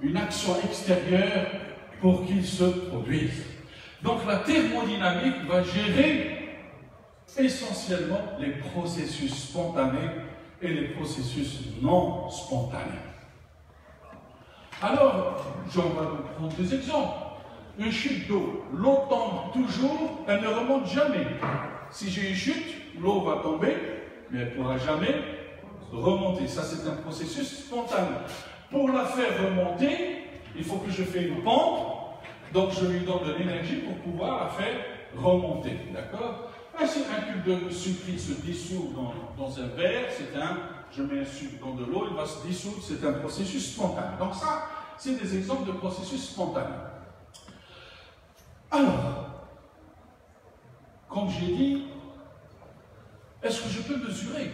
une action extérieure pour qu'ils se produisent. Donc la thermodynamique va gérer essentiellement les processus spontanés et les processus non spontanés. Alors, je vais vous prendre des exemples. Une chute d'eau, l'eau tombe toujours, elle ne remonte jamais. Si j'ai une chute, l'eau va tomber, mais elle ne pourra jamais remonter. Ça, c'est un processus spontané. Pour la faire remonter, il faut que je fasse une pompe, donc je lui donne de l'énergie pour pouvoir la faire remonter. D'accord? Si un cube de sucre se dissout dans un verre, je mets un sucre dans de l'eau, il va se dissoudre, c'est un processus spontané. Donc ça, c'est des exemples de processus spontanés. Alors, comme j'ai dit, est-ce que je peux mesurer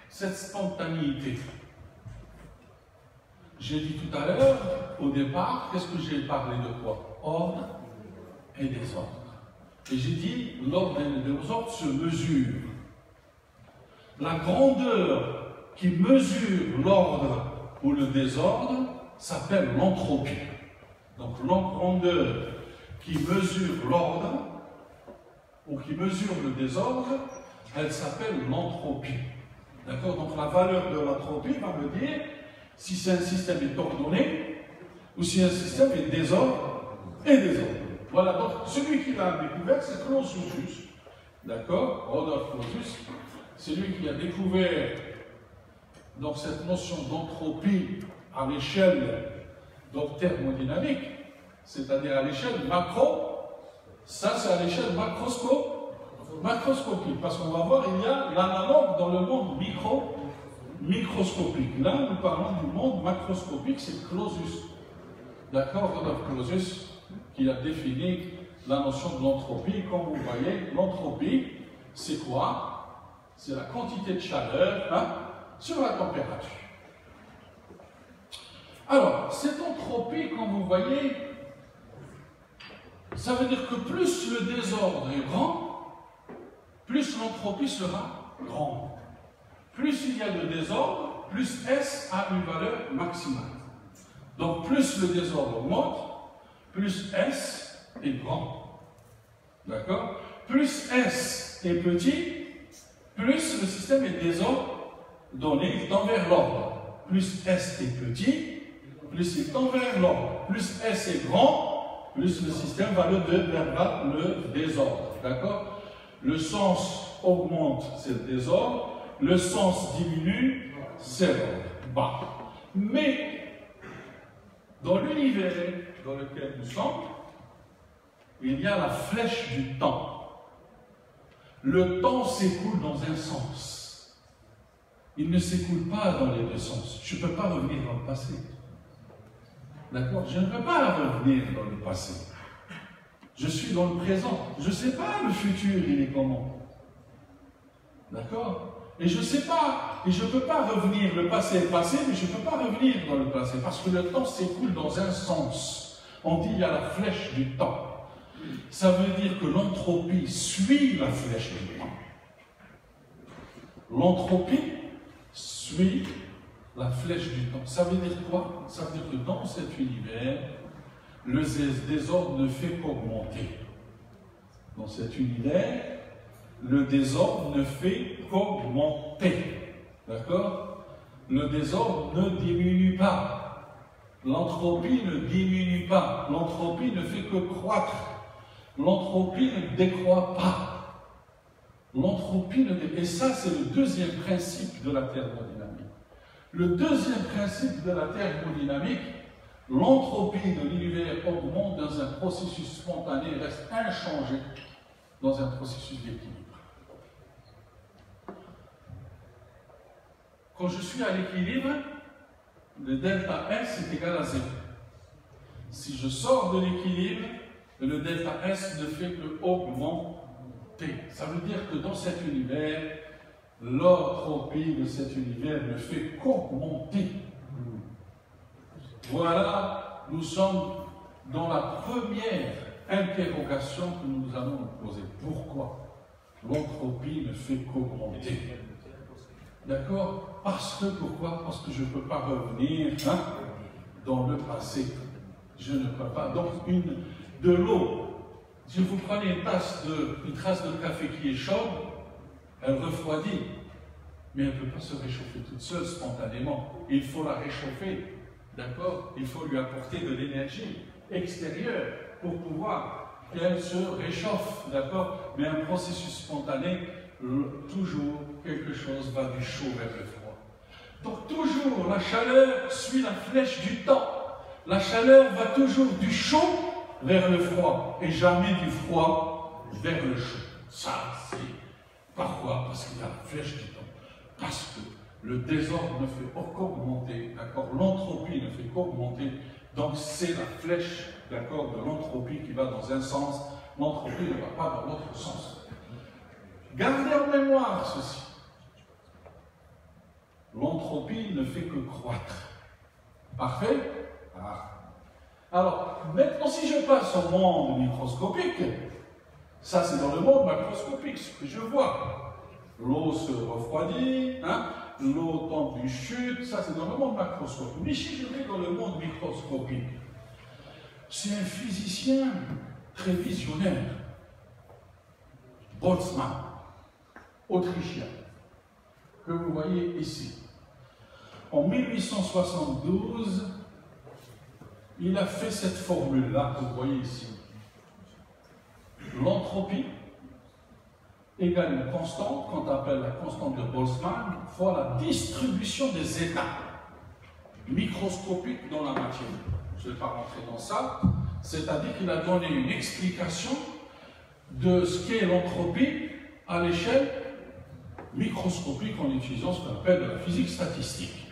cette spontanéité? J'ai dit tout à l'heure, au départ, qu'est-ce que j'ai parlé de quoi? Ordre et désordre. Et j'ai dit, l'ordre et le désordre se mesurent. La grandeur qui mesure l'ordre ou le désordre s'appelle l'entropie. Donc l'grandeur qui mesure l'ordre ou qui mesure le désordre, elle s'appelle l'entropie. D'accord? Donc la valeur de l'entropie va me dire si c'est un système est ordonné ou si un système est désordre et désordre. Voilà, donc celui qui l'a découvert, c'est Clausius. D'accord? Rodolphe Clausius, c'est lui qui a découvert donc, cette notion d'entropie à l'échelle thermodynamique, c'est-à-dire à l'échelle macro. Ça, c'est à l'échelle macroscopique, parce qu'on va voir, il y a l'analogue dans le monde microscopique. Là, nous parlons du monde macroscopique, c'est Clausius. D'accord? Rodolphe Clausius, qui a défini la notion de l'entropie. Comme vous voyez, l'entropie, c'est quoi? C'est la quantité de chaleur sur la température. Alors, cette entropie, comme vous voyez, ça veut dire que plus le désordre est grand, plus l'entropie sera grande. Plus il y a de désordre, plus S a une valeur maximale. Donc, plus le désordre augmente, plus S est grand. D'accord? Plus S est petit, plus le système est désordonné, tend vers l'ordre. Plus S est petit, plus il tend vers l'ordre. Plus S est grand, plus le système va vers le désordre. D'accord? Le sens augmente, c'est le désordre. Le sens diminue, c'est l'ordre. Bas. Mais, dans l'univers dans lequel nous sommes, il y a la flèche du temps. Le temps s'écoule dans un sens. Il ne s'écoule pas dans les deux sens. Je ne peux pas revenir dans le passé. D'accord? Je ne peux pas revenir dans le passé. Je suis dans le présent. Je ne sais pas le futur, il est comment. D'accord? Et je ne sais pas, et je ne peux pas revenir, le passé est passé, mais je ne peux pas revenir dans le passé, parce que le temps s'écoule dans un sens. On dit il y a la flèche du temps. Ça veut dire que l'entropie suit la flèche du temps. L'entropie suit la flèche du temps. Ça veut dire quoi? Ça veut dire que dans cet univers, le désordre ne fait qu'augmenter. Dans cet univers, le désordre ne fait qu'augmenter. D'accord? Le désordre ne diminue pas. L'entropie ne diminue pas. L'entropie ne fait que croître. L'entropie ne décroît pas. L'entropie ne décroît pas. Et ça, c'est le deuxième principe de la thermodynamique. Le deuxième principe de la thermodynamique, l'entropie de l'univers augmente dans un processus spontané, reste inchangé dans un processus d'équilibre. Quand je suis à l'équilibre, le delta S est égal à 0. Si je sors de l'équilibre, le delta S ne fait que augmenter. Ça veut dire que dans cet univers, l'entropie de cet univers ne fait qu'augmenter. Voilà, nous sommes dans la première interrogation que nous allons nous poser. Pourquoi l'entropie ne fait qu'augmenter? D'accord? Parce que, pourquoi? Parce que je ne peux pas revenir dans le passé. Je ne peux pas. Donc, de l'eau, si vous prenez une tasse de café qui est chaude, elle refroidit, mais elle ne peut pas se réchauffer toute seule spontanément. Il faut la réchauffer, d'accord? Il faut lui apporter de l'énergie extérieure pour pouvoir qu'elle se réchauffe, d'accord? Mais un processus spontané, toujours quelque chose va du chaud vers le froid. Donc toujours la chaleur suit la flèche du temps. La chaleur va toujours du chaud vers le froid et jamais du froid vers le chaud. Ça, c'est pourquoi? Parce qu'il y a la flèche du temps. Parce que le désordre ne fait qu'augmenter, d'accord? L'entropie ne fait qu'augmenter. Donc c'est la flèche, d'accord, de l'entropie qui va dans un sens. L'entropie ne va pas dans l'autre sens. Gardez en mémoire ceci. L'entropie ne fait que croître. Parfait? Alors, maintenant, si je passe au monde microscopique, ça c'est dans le monde macroscopique, ce que je vois. L'eau se refroidit, l'eau tombe du chute, ça c'est dans le monde macroscopique. Mais si je vais dans le monde microscopique, c'est un physicien très visionnaire, Boltzmann, autrichien, que vous voyez ici. En 1872, il a fait cette formule-là que vous voyez ici. L'entropie égale une constante, qu'on appelle la constante de Boltzmann, fois la distribution des états microscopiques dans la matière. Je ne vais pas rentrer dans ça, c'est-à-dire qu'il a donné une explication de ce qu'est l'entropie à l'échelle microscopique en utilisant ce qu'on appelle de la physique statistique.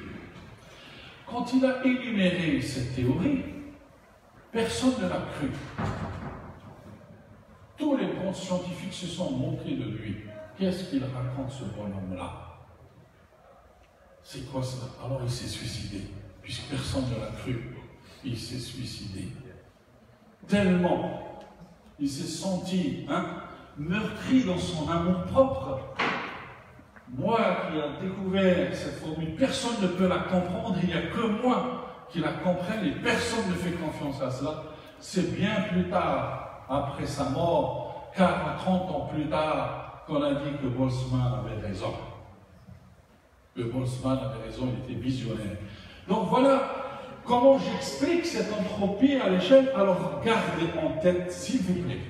Quand il a énuméré cette théorie, personne ne l'a cru. Tous les grands scientifiques se sont moqués de lui. Qu'est-ce qu'il raconte, ce bonhomme-là? C'est quoi ça? Alors il s'est suicidé, puisque personne ne l'a cru. Il s'est suicidé. Tellement il s'est senti meurtri dans son amour propre. Moi qui ai découvert cette formule, personne ne peut la comprendre, il n'y a que moi qui la comprenne et personne ne fait confiance à cela. C'est bien plus tard, après sa mort, 40 à 30 ans plus tard, qu'on a dit que Boltzmann avait raison. Que Boltzmann avait raison, il était visionnaire. Donc voilà comment j'explique cette entropie à l'échelle. Alors gardez en tête, s'il vous plaît,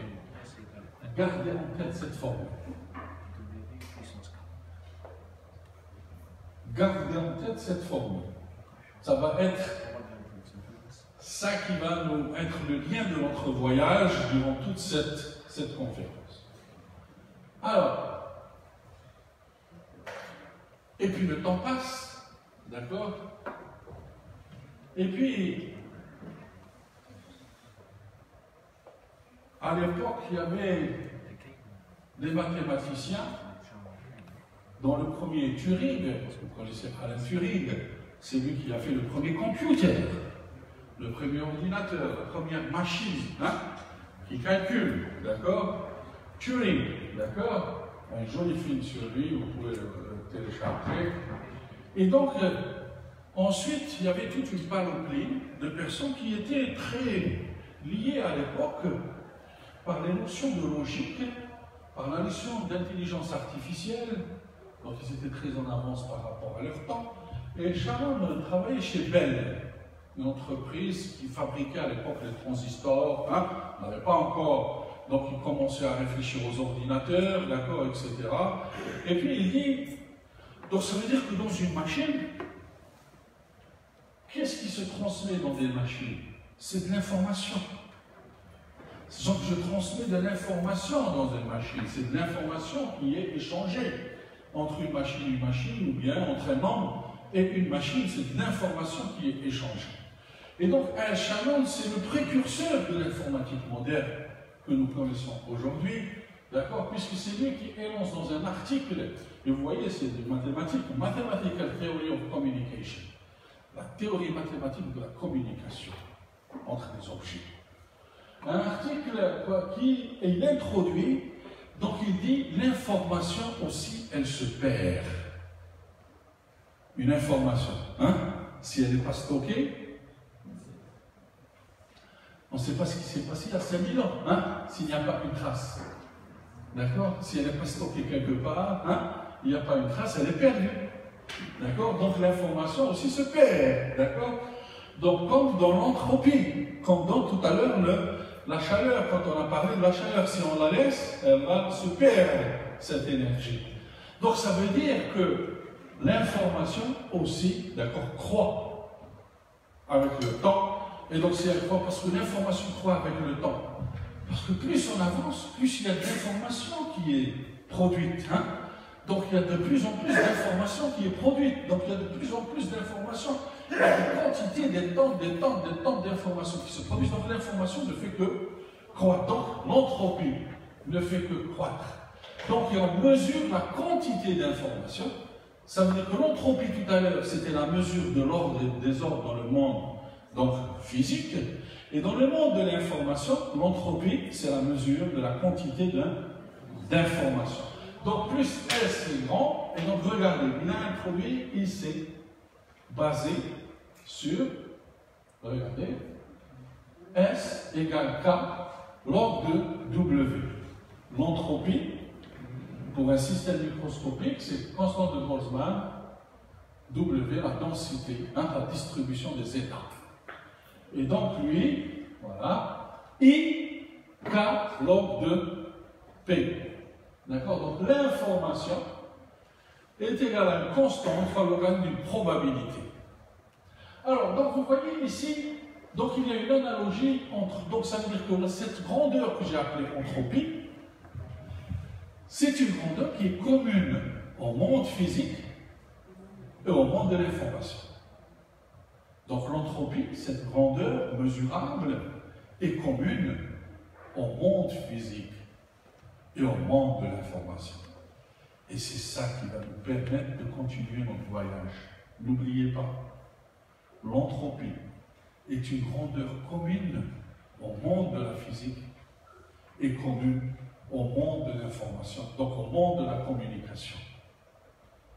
gardez en tête cette formule. Gardez en tête cette formule. Ça va être ça qui va nous être le lien de notre voyage durant toute cette conférence. Alors, et puis le temps passe, d'accord? Et puis, à l'époque, il y avait des mathématiciens, dont le premier Turing, vous connaissez Alan Turing, c'est lui qui a fait le premier computer, le premier ordinateur, la première machine qui calcule, d'accord? Turing, d'accord? Un joli film sur lui, vous pouvez le télécharger. Et donc, ensuite, il y avait toute une panoplie de personnes qui étaient très liées à l'époque par les notions de logique, par la notion d'intelligence artificielle. Donc ils étaient très en avance par rapport à leur temps. Et Shannon travaillait chez Bell, une entreprise qui fabriquait à l'époque les transistors. On n'avait pas encore, donc il commençait à réfléchir aux ordinateurs, d'accord, etc. Et puis il dit, donc ça veut dire que dans une machine, qu'est-ce qui se transmet dans des machines? C'est de l'information. Donc je transmets de l'information dans une machine, c'est de l'information qui est échangée entre une machine ou bien entre un homme et une machine, c'est de l'information qui est échangée. Et donc Shannon, c'est le précurseur de l'informatique moderne que nous connaissons aujourd'hui, d'accord, puisque c'est lui qui élance dans un article, et vous voyez, c'est des mathématiques, Mathematical Theory of Communication, la théorie mathématique de la communication entre les objets. Un article qui est introduit, donc il dit l'information aussi, elle se perd. Une information, si elle n'est pas stockée, on ne sait pas ce qui s'est passé il y a 5000 ans, s'il n'y a pas une trace. D'accord? Si elle n'est pas stockée quelque part, il n'y a pas une trace, elle est perdue. D'accord? Donc l'information aussi se perd. D'accord? Donc comme dans l'entropie, comme dans tout à l'heure la chaleur, quand on a parlé de la chaleur, si on la laisse, elle va se perdre, cette énergie. Donc ça veut dire que l'information aussi, d'accord, croît avec le temps. Et donc c'est elle croît parce que l'information croît avec le temps. Parce que plus on avance, plus il y a de l'information qui est produite. Donc il y a de plus en plus d'informations qui est produite. Donc il y a de plus en plus d'informations. Il y a une quantité, des temps d'informations qui se produisent. Donc l'information ne fait que croître. Donc l'entropie ne fait que croître. Donc on mesure la quantité d'informations. Ça veut dire que l'entropie tout à l'heure, c'était la mesure de l'ordre et du désordre dans le monde donc, physique. Et dans le monde de l'information, l'entropie, c'est la mesure de la quantité d'informations. Donc plus S est grand, et donc regardez, il a introduit ici, basé sur, regardez, S égale K log de W. L'entropie, pour un système microscopique, c'est constante de Boltzmann, W, la densité, la distribution des états. Et donc lui, voilà, I, K log de P. D'accord? Donc l'information est égale à une constante fois l'organe d'une probabilité. Alors, donc vous voyez ici, donc il y a une analogie entre, donc ça veut dire que cette grandeur que j'ai appelée entropie, c'est une grandeur qui est commune au monde physique et au monde de l'information. Donc l'entropie, cette grandeur mesurable, est commune au monde physique et au monde de l'information. Et c'est ça qui va nous permettre de continuer notre voyage. N'oubliez pas, l'entropie est une grandeur commune au monde de la physique et commune au monde de l'information, donc au monde de la communication.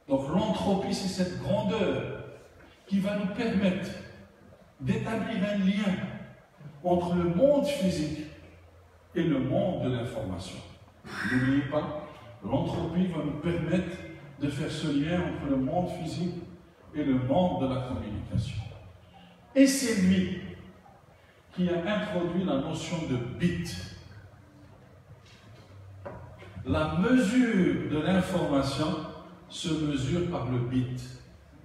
Donc l'entropie, c'est cette grandeur qui va nous permettre d'établir un lien entre le monde physique et le monde de l'information. N'oubliez pas, l'entropie va nous permettre de faire ce lien entre le monde physique et le monde de la communication. Et c'est lui qui a introduit la notion de bit. La mesure de l'information se mesure par le bit.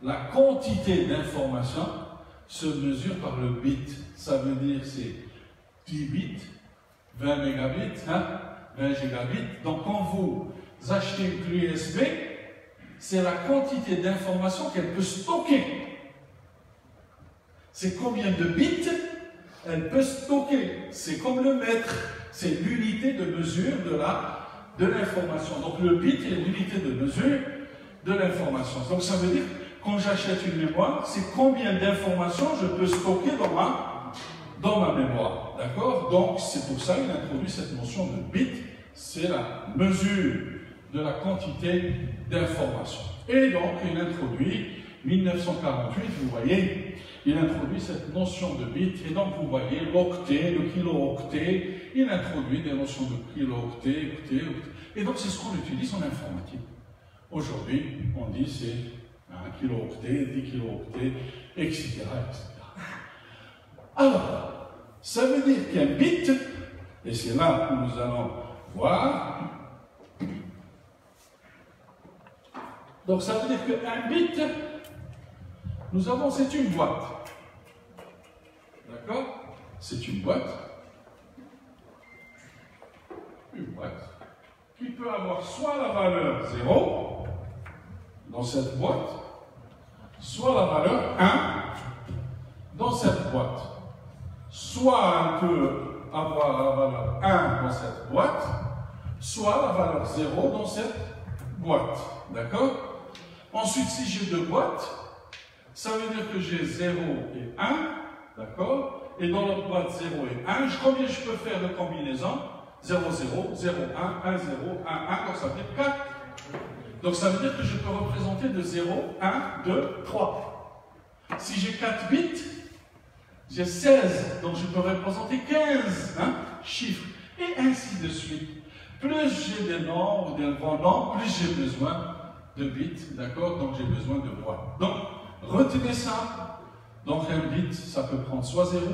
La quantité d'information se mesure par le bit. Ça veut dire c'est 10 bits, 20 mégabits, 20 gigabits. Donc quand vous achetez une clé USB, c'est la quantité d'information qu'elle peut stocker. C'est combien de bits elle peut stocker. C'est comme le mètre. C'est l'unité de mesure de l'information. Donc le bit est l'unité de mesure de l'information. Donc ça veut dire, quand j'achète une mémoire, c'est combien d'informations je peux stocker dans ma mémoire. D'accord? Donc c'est pour ça qu'il a introduit cette notion de bit. C'est la mesure de la quantité d'informations. Et donc il introduit, 1948, vous voyez, il introduit cette notion de bit, et donc vous voyez l'octet, le kilo-octet, il introduit des notions de kilo-octet, octet, et donc c'est ce qu'on utilise en informatique. Aujourd'hui, on dit c'est 1 kilo-octet, 10 kilo-octets, etc., etc. Alors, ça veut dire qu'un bit, et c'est là où nous allons voir, donc ça veut dire qu'un bit, nous avons, c'est une boîte. D'accord? C'est une boîte. Une boîte qui peut avoir soit la valeur 0 dans cette boîte, soit la valeur 1 dans cette boîte. Soit elle peut avoir la valeur 1 dans cette boîte, soit la valeur 0 dans cette boîte. D'accord? Ensuite, si j'ai deux boîtes, ça veut dire que j'ai 0 et 1, d'accord? Et dans l'autre boîte, 0 et 1, combien je peux faire de combinaisons? 0, 0, 0, 1, 1, 0, 1, 1, donc ça veut dire 4. Donc ça veut dire que je peux représenter de 0, 1, 2, 3. Si j'ai 4 bits, j'ai 16, donc je peux représenter 15 chiffres, et ainsi de suite. Plus j'ai des nombres, des grands nombres, plus j'ai besoin de bits, d'accord? Donc j'ai besoin de boîtes. Donc, retenez ça. Donc un bit, ça peut prendre soit 0,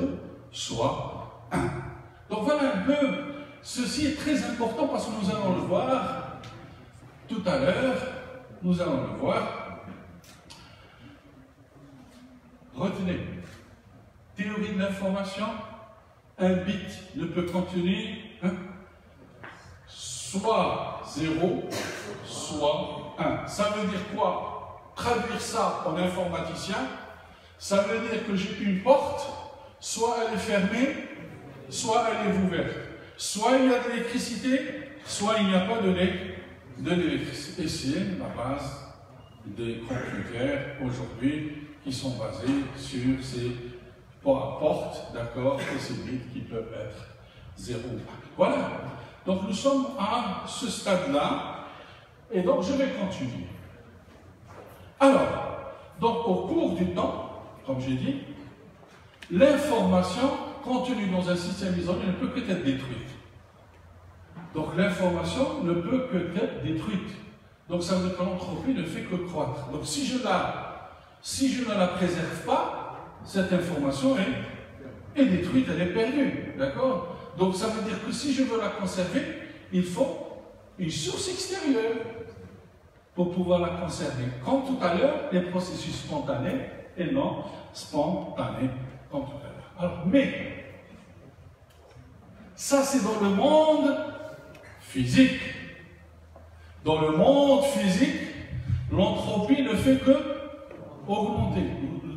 soit 1. Donc voilà un peu, ceci est très important parce que nous allons le voir tout à l'heure, nous allons le voir. Retenez, théorie de l'information, un bit ne peut contenir soit 0, soit 1. Ça veut dire quoi? Traduire ça en informaticien, ça veut dire que j'ai une porte, soit elle est fermée, soit elle est ouverte. Soit il y a de l'électricité, soit il n'y a pas de l'électricité. Et c'est la base des computers aujourd'hui qui sont basés sur ces portes, d'accord, et ces bits qui peuvent être 0. Voilà. Donc nous sommes à ce stade-là. Et donc, je vais continuer. Alors, donc au cours du temps, comme j'ai dit, l'information contenue dans un système isolé ne peut que être détruite. Donc l'information ne peut que être détruite. Donc ça veut dire que l'entropie ne fait que croître. Donc si je ne la préserve pas, cette information est détruite, elle est perdue. D'accord? Donc ça veut dire que si je veux la conserver, il faut une source extérieure pour pouvoir la conserver. Comme tout à l'heure, les processus spontanés et non spontanés, comme tout à l'heure. Alors, mais, ça c'est dans le monde physique. Dans le monde physique, l'entropie ne fait que augmenter.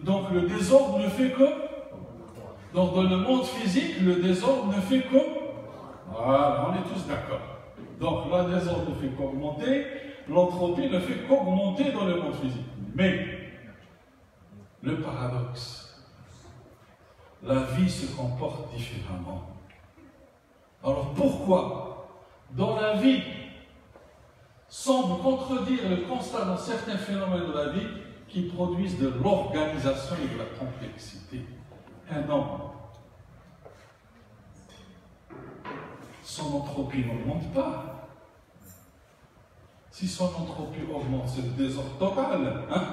Donc le désordre ne fait que... Donc dans le monde physique, le désordre ne fait que... Voilà, on est tous d'accord. Donc le désordre ne fait qu'augmenter, l'entropie ne fait qu'augmenter dans le monde physique. Mais, le paradoxe, la vie se comporte différemment. Alors pourquoi, dans la vie, semble contredire le constat dans certains phénomènes de la vie qui produisent de l'organisation et de la complexité? Un homme, son entropie n'augmente pas. Si son entropie augmente, c'est le désordre total. Hein?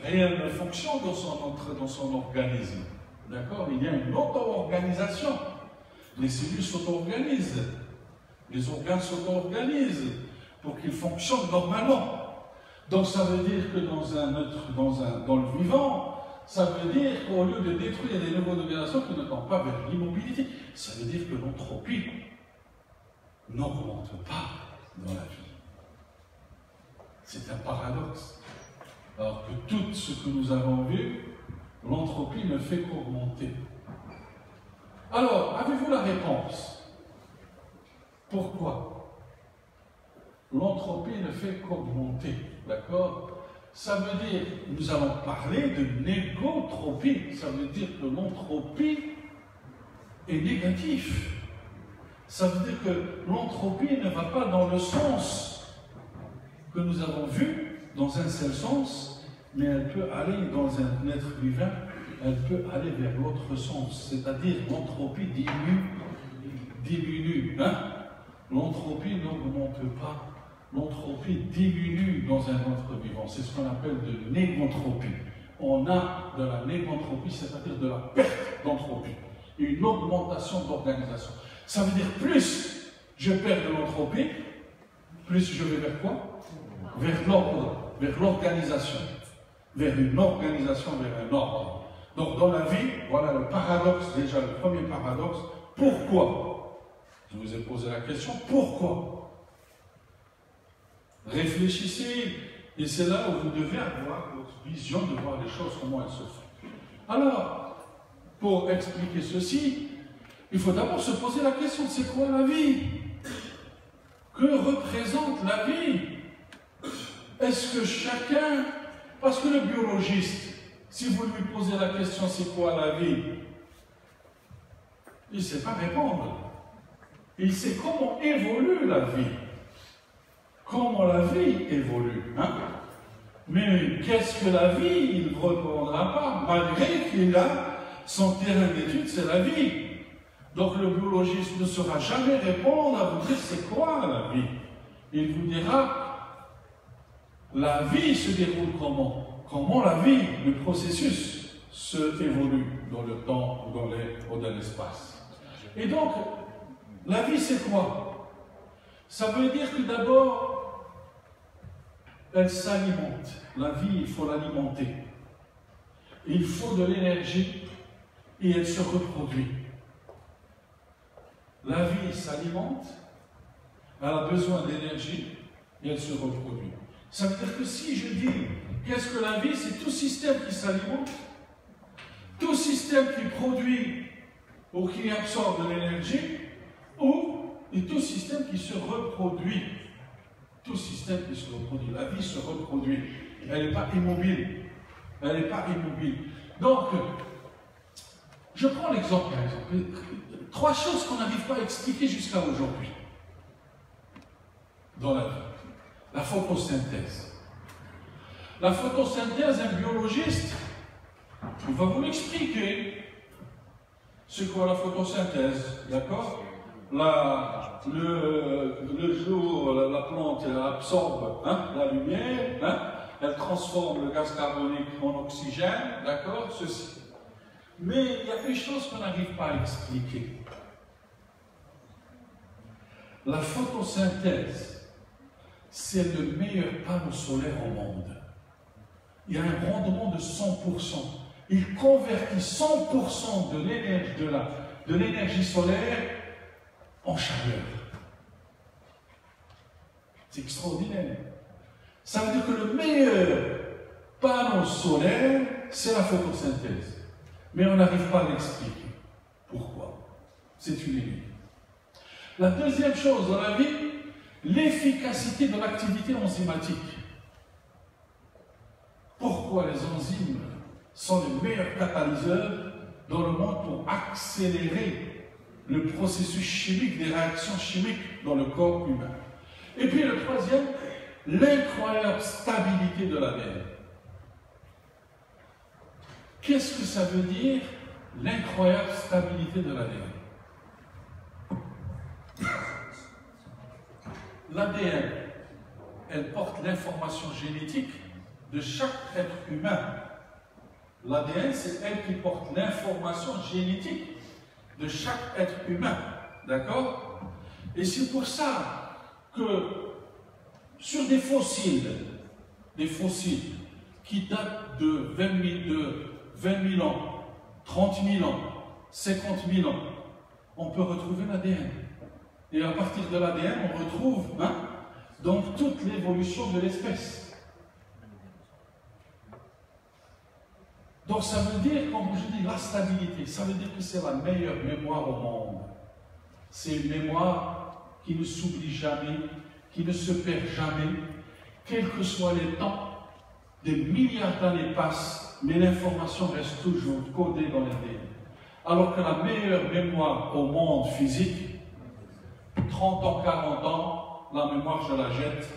Rien ne fonctionne dans son organisme. D'accord? Il y a une auto-organisation. Les cellules s'auto-organisent. Les organes s'auto-organisent pour qu'ils fonctionnent normalement. Donc ça veut dire que dans le vivant, ça veut dire qu'au lieu de détruire les niveaux d'organisation qui ne tendent pas vers l'immobilité, ça veut dire que l'entropie n'augmente pas dans la vie. C'est un paradoxe. Alors que tout ce que nous avons vu, l'entropie ne fait qu'augmenter. Alors, avez-vous la réponse? Pourquoi l'entropie ne fait qu'augmenter? D'accord? Ça veut dire, nous allons parler de négotropie. Ça veut dire que l'entropie est négative. Ça veut dire que l'entropie ne va pas dans le sens que nous avons vu, dans un seul sens, mais elle peut aller dans un être vivant, elle peut aller vers l'autre sens. C'est-à-dire l'entropie diminue. Hein? L'entropie n'augmente pas. L'entropie diminue dans un être vivant. C'est ce qu'on appelle de négotropie. On a de la négotropie, c'est-à-dire de la perte d'entropie. Une augmentation d'organisation. Ça veut dire plus je perds de l'entropie, plus je vais vers quoi? Vers l'ordre, vers l'organisation. Vers une organisation, vers un ordre. Donc dans la vie, voilà le paradoxe, déjà le premier paradoxe. Pourquoi? Je vous ai posé la question, pourquoi? Réfléchissez, et c'est là où vous devez avoir votre vision de voir les choses, comment elles se font. Alors, pour expliquer ceci, il faut d'abord se poser la question, c'est quoi la vie? Que représente la vie? Est-ce que chacun... Parce que le biologiste, si vous lui posez la question, c'est quoi la vie? Il ne sait pas répondre. Il sait comment évolue la vie. Comment la vie évolue. Hein? Mais qu'est-ce que la vie? Il ne répondra pas, malgré qu'il a son terrain d'étude, c'est la vie. Donc le biologiste ne saura jamais répondre à vous dire c'est quoi la vie. Il vous dira la vie se déroule comment? Comment la vie, le processus se évolue dans le temps ou dans l'espace. Et donc, la vie c'est quoi? Ça veut dire que d'abord, elle s'alimente. La vie, il faut l'alimenter. Il faut de l'énergie et elle se reproduit. La vie s'alimente, elle a besoin d'énergie et elle se reproduit. Ça veut dire que si je dis qu'est-ce que la vie, c'est tout système qui s'alimente, tout système qui produit ou qui absorbe de l'énergie, et tout système qui se reproduit. Tout système qui se reproduit. La vie se reproduit. Elle n'est pas immobile. Elle n'est pas immobile. Donc, je prends l'exemple, par exemple. 3 choses qu'on n'arrive pas à expliquer jusqu'à aujourd'hui. dans la vie. La photosynthèse. La photosynthèse, un biologiste, il va vous l'expliquer. C'est quoi la photosynthèse, d'accord? Le jour, la plante elle absorbe la lumière, elle transforme le gaz carbonique en oxygène, d'accord? Ceci. Mais il y a des choses qu'on n'arrive pas à expliquer. La photosynthèse, c'est le meilleur panneau solaire au monde. Il y a un rendement de 100%. Il convertit 100% de l'énergie solaire en chaleur. C'est extraordinaire. Ça veut dire que le meilleur panneau solaire, c'est la photosynthèse. Mais on n'arrive pas à l'expliquer. Pourquoi? C'est une énigme. La deuxième chose dans la vie, l'efficacité de l'activité enzymatique. Pourquoi les enzymes sont les meilleurs catalyseurs dans le monde pour accélérer le processus chimique, des réactions chimiques dans le corps humain? Et puis le troisième, l'incroyable stabilité de l'ADN. Qu'est-ce que ça veut dire, l'incroyable stabilité de l'ADN? L'ADN, elle porte l'information génétique de chaque être humain. L'ADN, c'est elle qui porte l'information génétique de chaque être humain. D'accord? Et c'est pour ça que sur des fossiles qui datent de 20 000 ans, 30 000 ans, 50 000 ans, on peut retrouver l'ADN. Et à partir de l'ADN, on retrouve donc toute l'évolution de l'espèce. Donc ça veut dire, quand je dis la stabilité, ça veut dire que c'est la meilleure mémoire au monde. C'est une mémoire qui ne s'oublie jamais, qui ne se perd jamais, quels que soient les temps, des milliards d'années passent, mais l'information reste toujours codée dans l'ADN. Alors que la meilleure mémoire au monde physique, 30 ans, 40 ans, la mémoire, je la jette,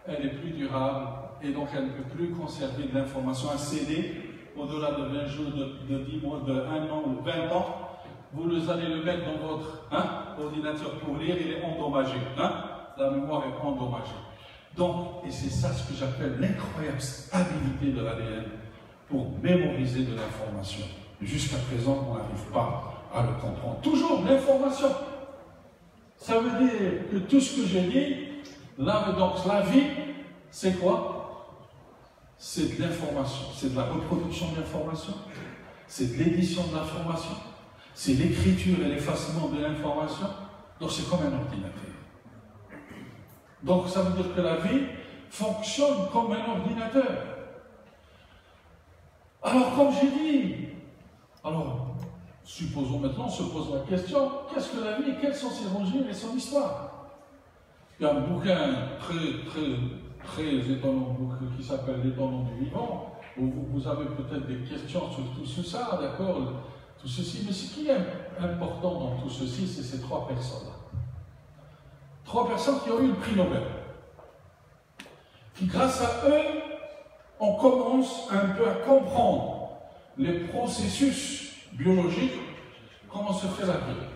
elle est plus durable, et donc elle ne peut plus conserver de l'information. Un CD, au-delà de 20 jours, de 10 mois, de 1 an, de 20 ans, vous allez le mettre dans votre ordinateur pour lire, il est endommagé. La mémoire est endommagée. Donc, et c'est ça ce que j'appelle l'incroyable stabilité de l'ADN pour mémoriser de l'information. Jusqu'à présent, on n'arrive pas à le comprendre. Toujours l'information. Ça veut dire que tout ce que j'ai dit, donc la vie, c'est quoi? C'est de l'information, c'est de la reproduction de l'information, c'est de l'édition de l'information, c'est l'écriture et l'effacement de l'information. Donc c'est comme un ordinateur. Donc ça veut dire que la vie fonctionne comme un ordinateur. Alors comme j'ai dit, supposons maintenant, on se pose la question, qu'est-ce que la vie, quelles sont ses origines et son histoire? Il y a un bouquin très étonnant qui s'appelle L'étonnant du vivant, où vous avez peut-être des questions sur tout ça, d'accord, tout ceci, mais ce qui est important dans tout ceci, c'est ces trois personnes-là. Trois personnes qui ont eu le prix Nobel, qui grâce à eux, on commence un peu à comprendre les processus biologiques, comment se fait la vie.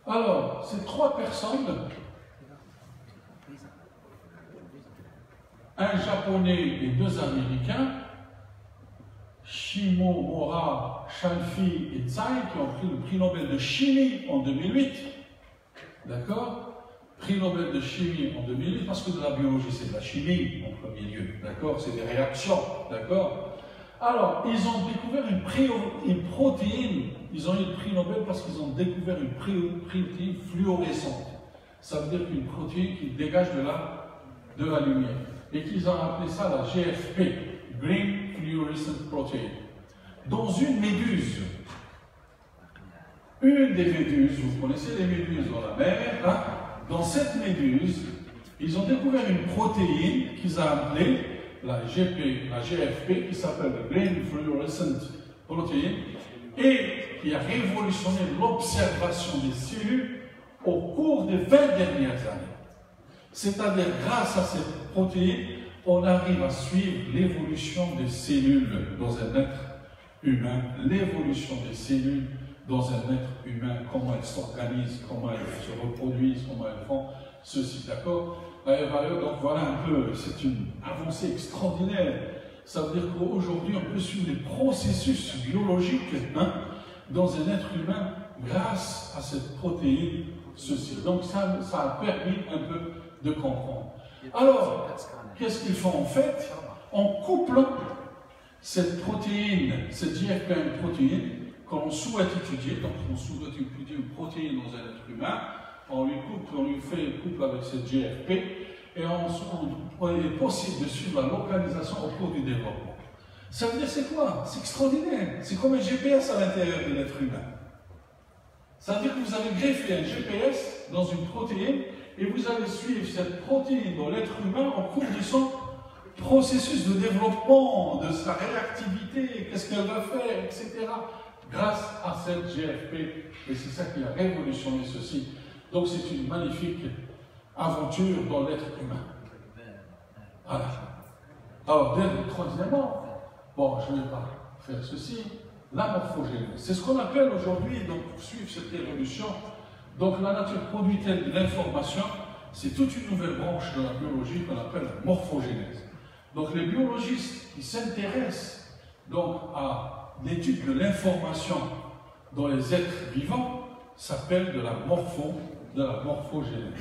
Alors, ces trois personnes, un japonais et deux américains, Shimomura, Shanfi et Tsai, qui ont pris le prix Nobel de chimie en 2008, d'accord? Prix Nobel de chimie en 2008, parce que de la biologie, c'est de la chimie en premier lieu, d'accord? C'est des réactions, d'accord? Alors, ils ont découvert une protéine, ils ont eu le prix Nobel parce qu'ils ont découvert une protéine fluorescente. Ça veut dire qu'une protéine qui dégage de la lumière. Et qu'ils ont appelé ça la GFP, Green Fluorescent Protein. Dans une méduse, une des méduses, vous connaissez les méduses dans la mer, dans cette méduse, ils ont découvert une protéine qu'ils ont appelée la GFP, qui s'appelle le Green Fluorescent Protein, et qui a révolutionné l'observation des cellules au cours des 20 dernières années. C'est-à-dire, grâce à cette protéine, on arrive à suivre l'évolution des cellules dans un être humain, l'évolution des cellules dans un être humain, comment elles s'organisent, comment elles se reproduisent, comment elles font ceci, d'accord? Donc voilà un peu, c'est une avancée extraordinaire. Ça veut dire qu'aujourd'hui, on peut suivre les processus biologiques dans un être humain grâce à cette protéine, ceci. Donc ça a permis un peu de comprendre. Alors, qu'est-ce qu'ils font en fait? En couplant cette protéine, cette GFP1 protéine, qu'on souhaite étudier, donc on souhaite étudier une protéine dans un être humain, on lui fait un couple avec cette GFP, et il est possible de suivre la localisation au cours du développement. Ça veut dire c'est quoi? C'est extraordinaire. C'est comme un GPS à l'intérieur de l'être humain. Ça veut dire que vous avez greffé un GPS dans une protéine et vous allez suivre cette protéine dans l'être humain au cours de son processus de développement, de sa réactivité, qu'est-ce qu'elle va faire, etc. Grâce à cette GFP. Et c'est ça qui a révolutionné ceci. Donc c'est une magnifique aventure dans l'être humain. Voilà. Alors, troisièmement, bon, je ne vais pas faire ceci, la morphogénèse. C'est ce qu'on appelle aujourd'hui, donc pour suivre cette évolution, donc la nature produit-elle de l'information? C'est toute une nouvelle branche de la biologie qu'on appelle la morphogénèse. Donc les biologistes qui s'intéressent donc à l'étude de l'information dans les êtres vivants s'appellent de la morphogénèse.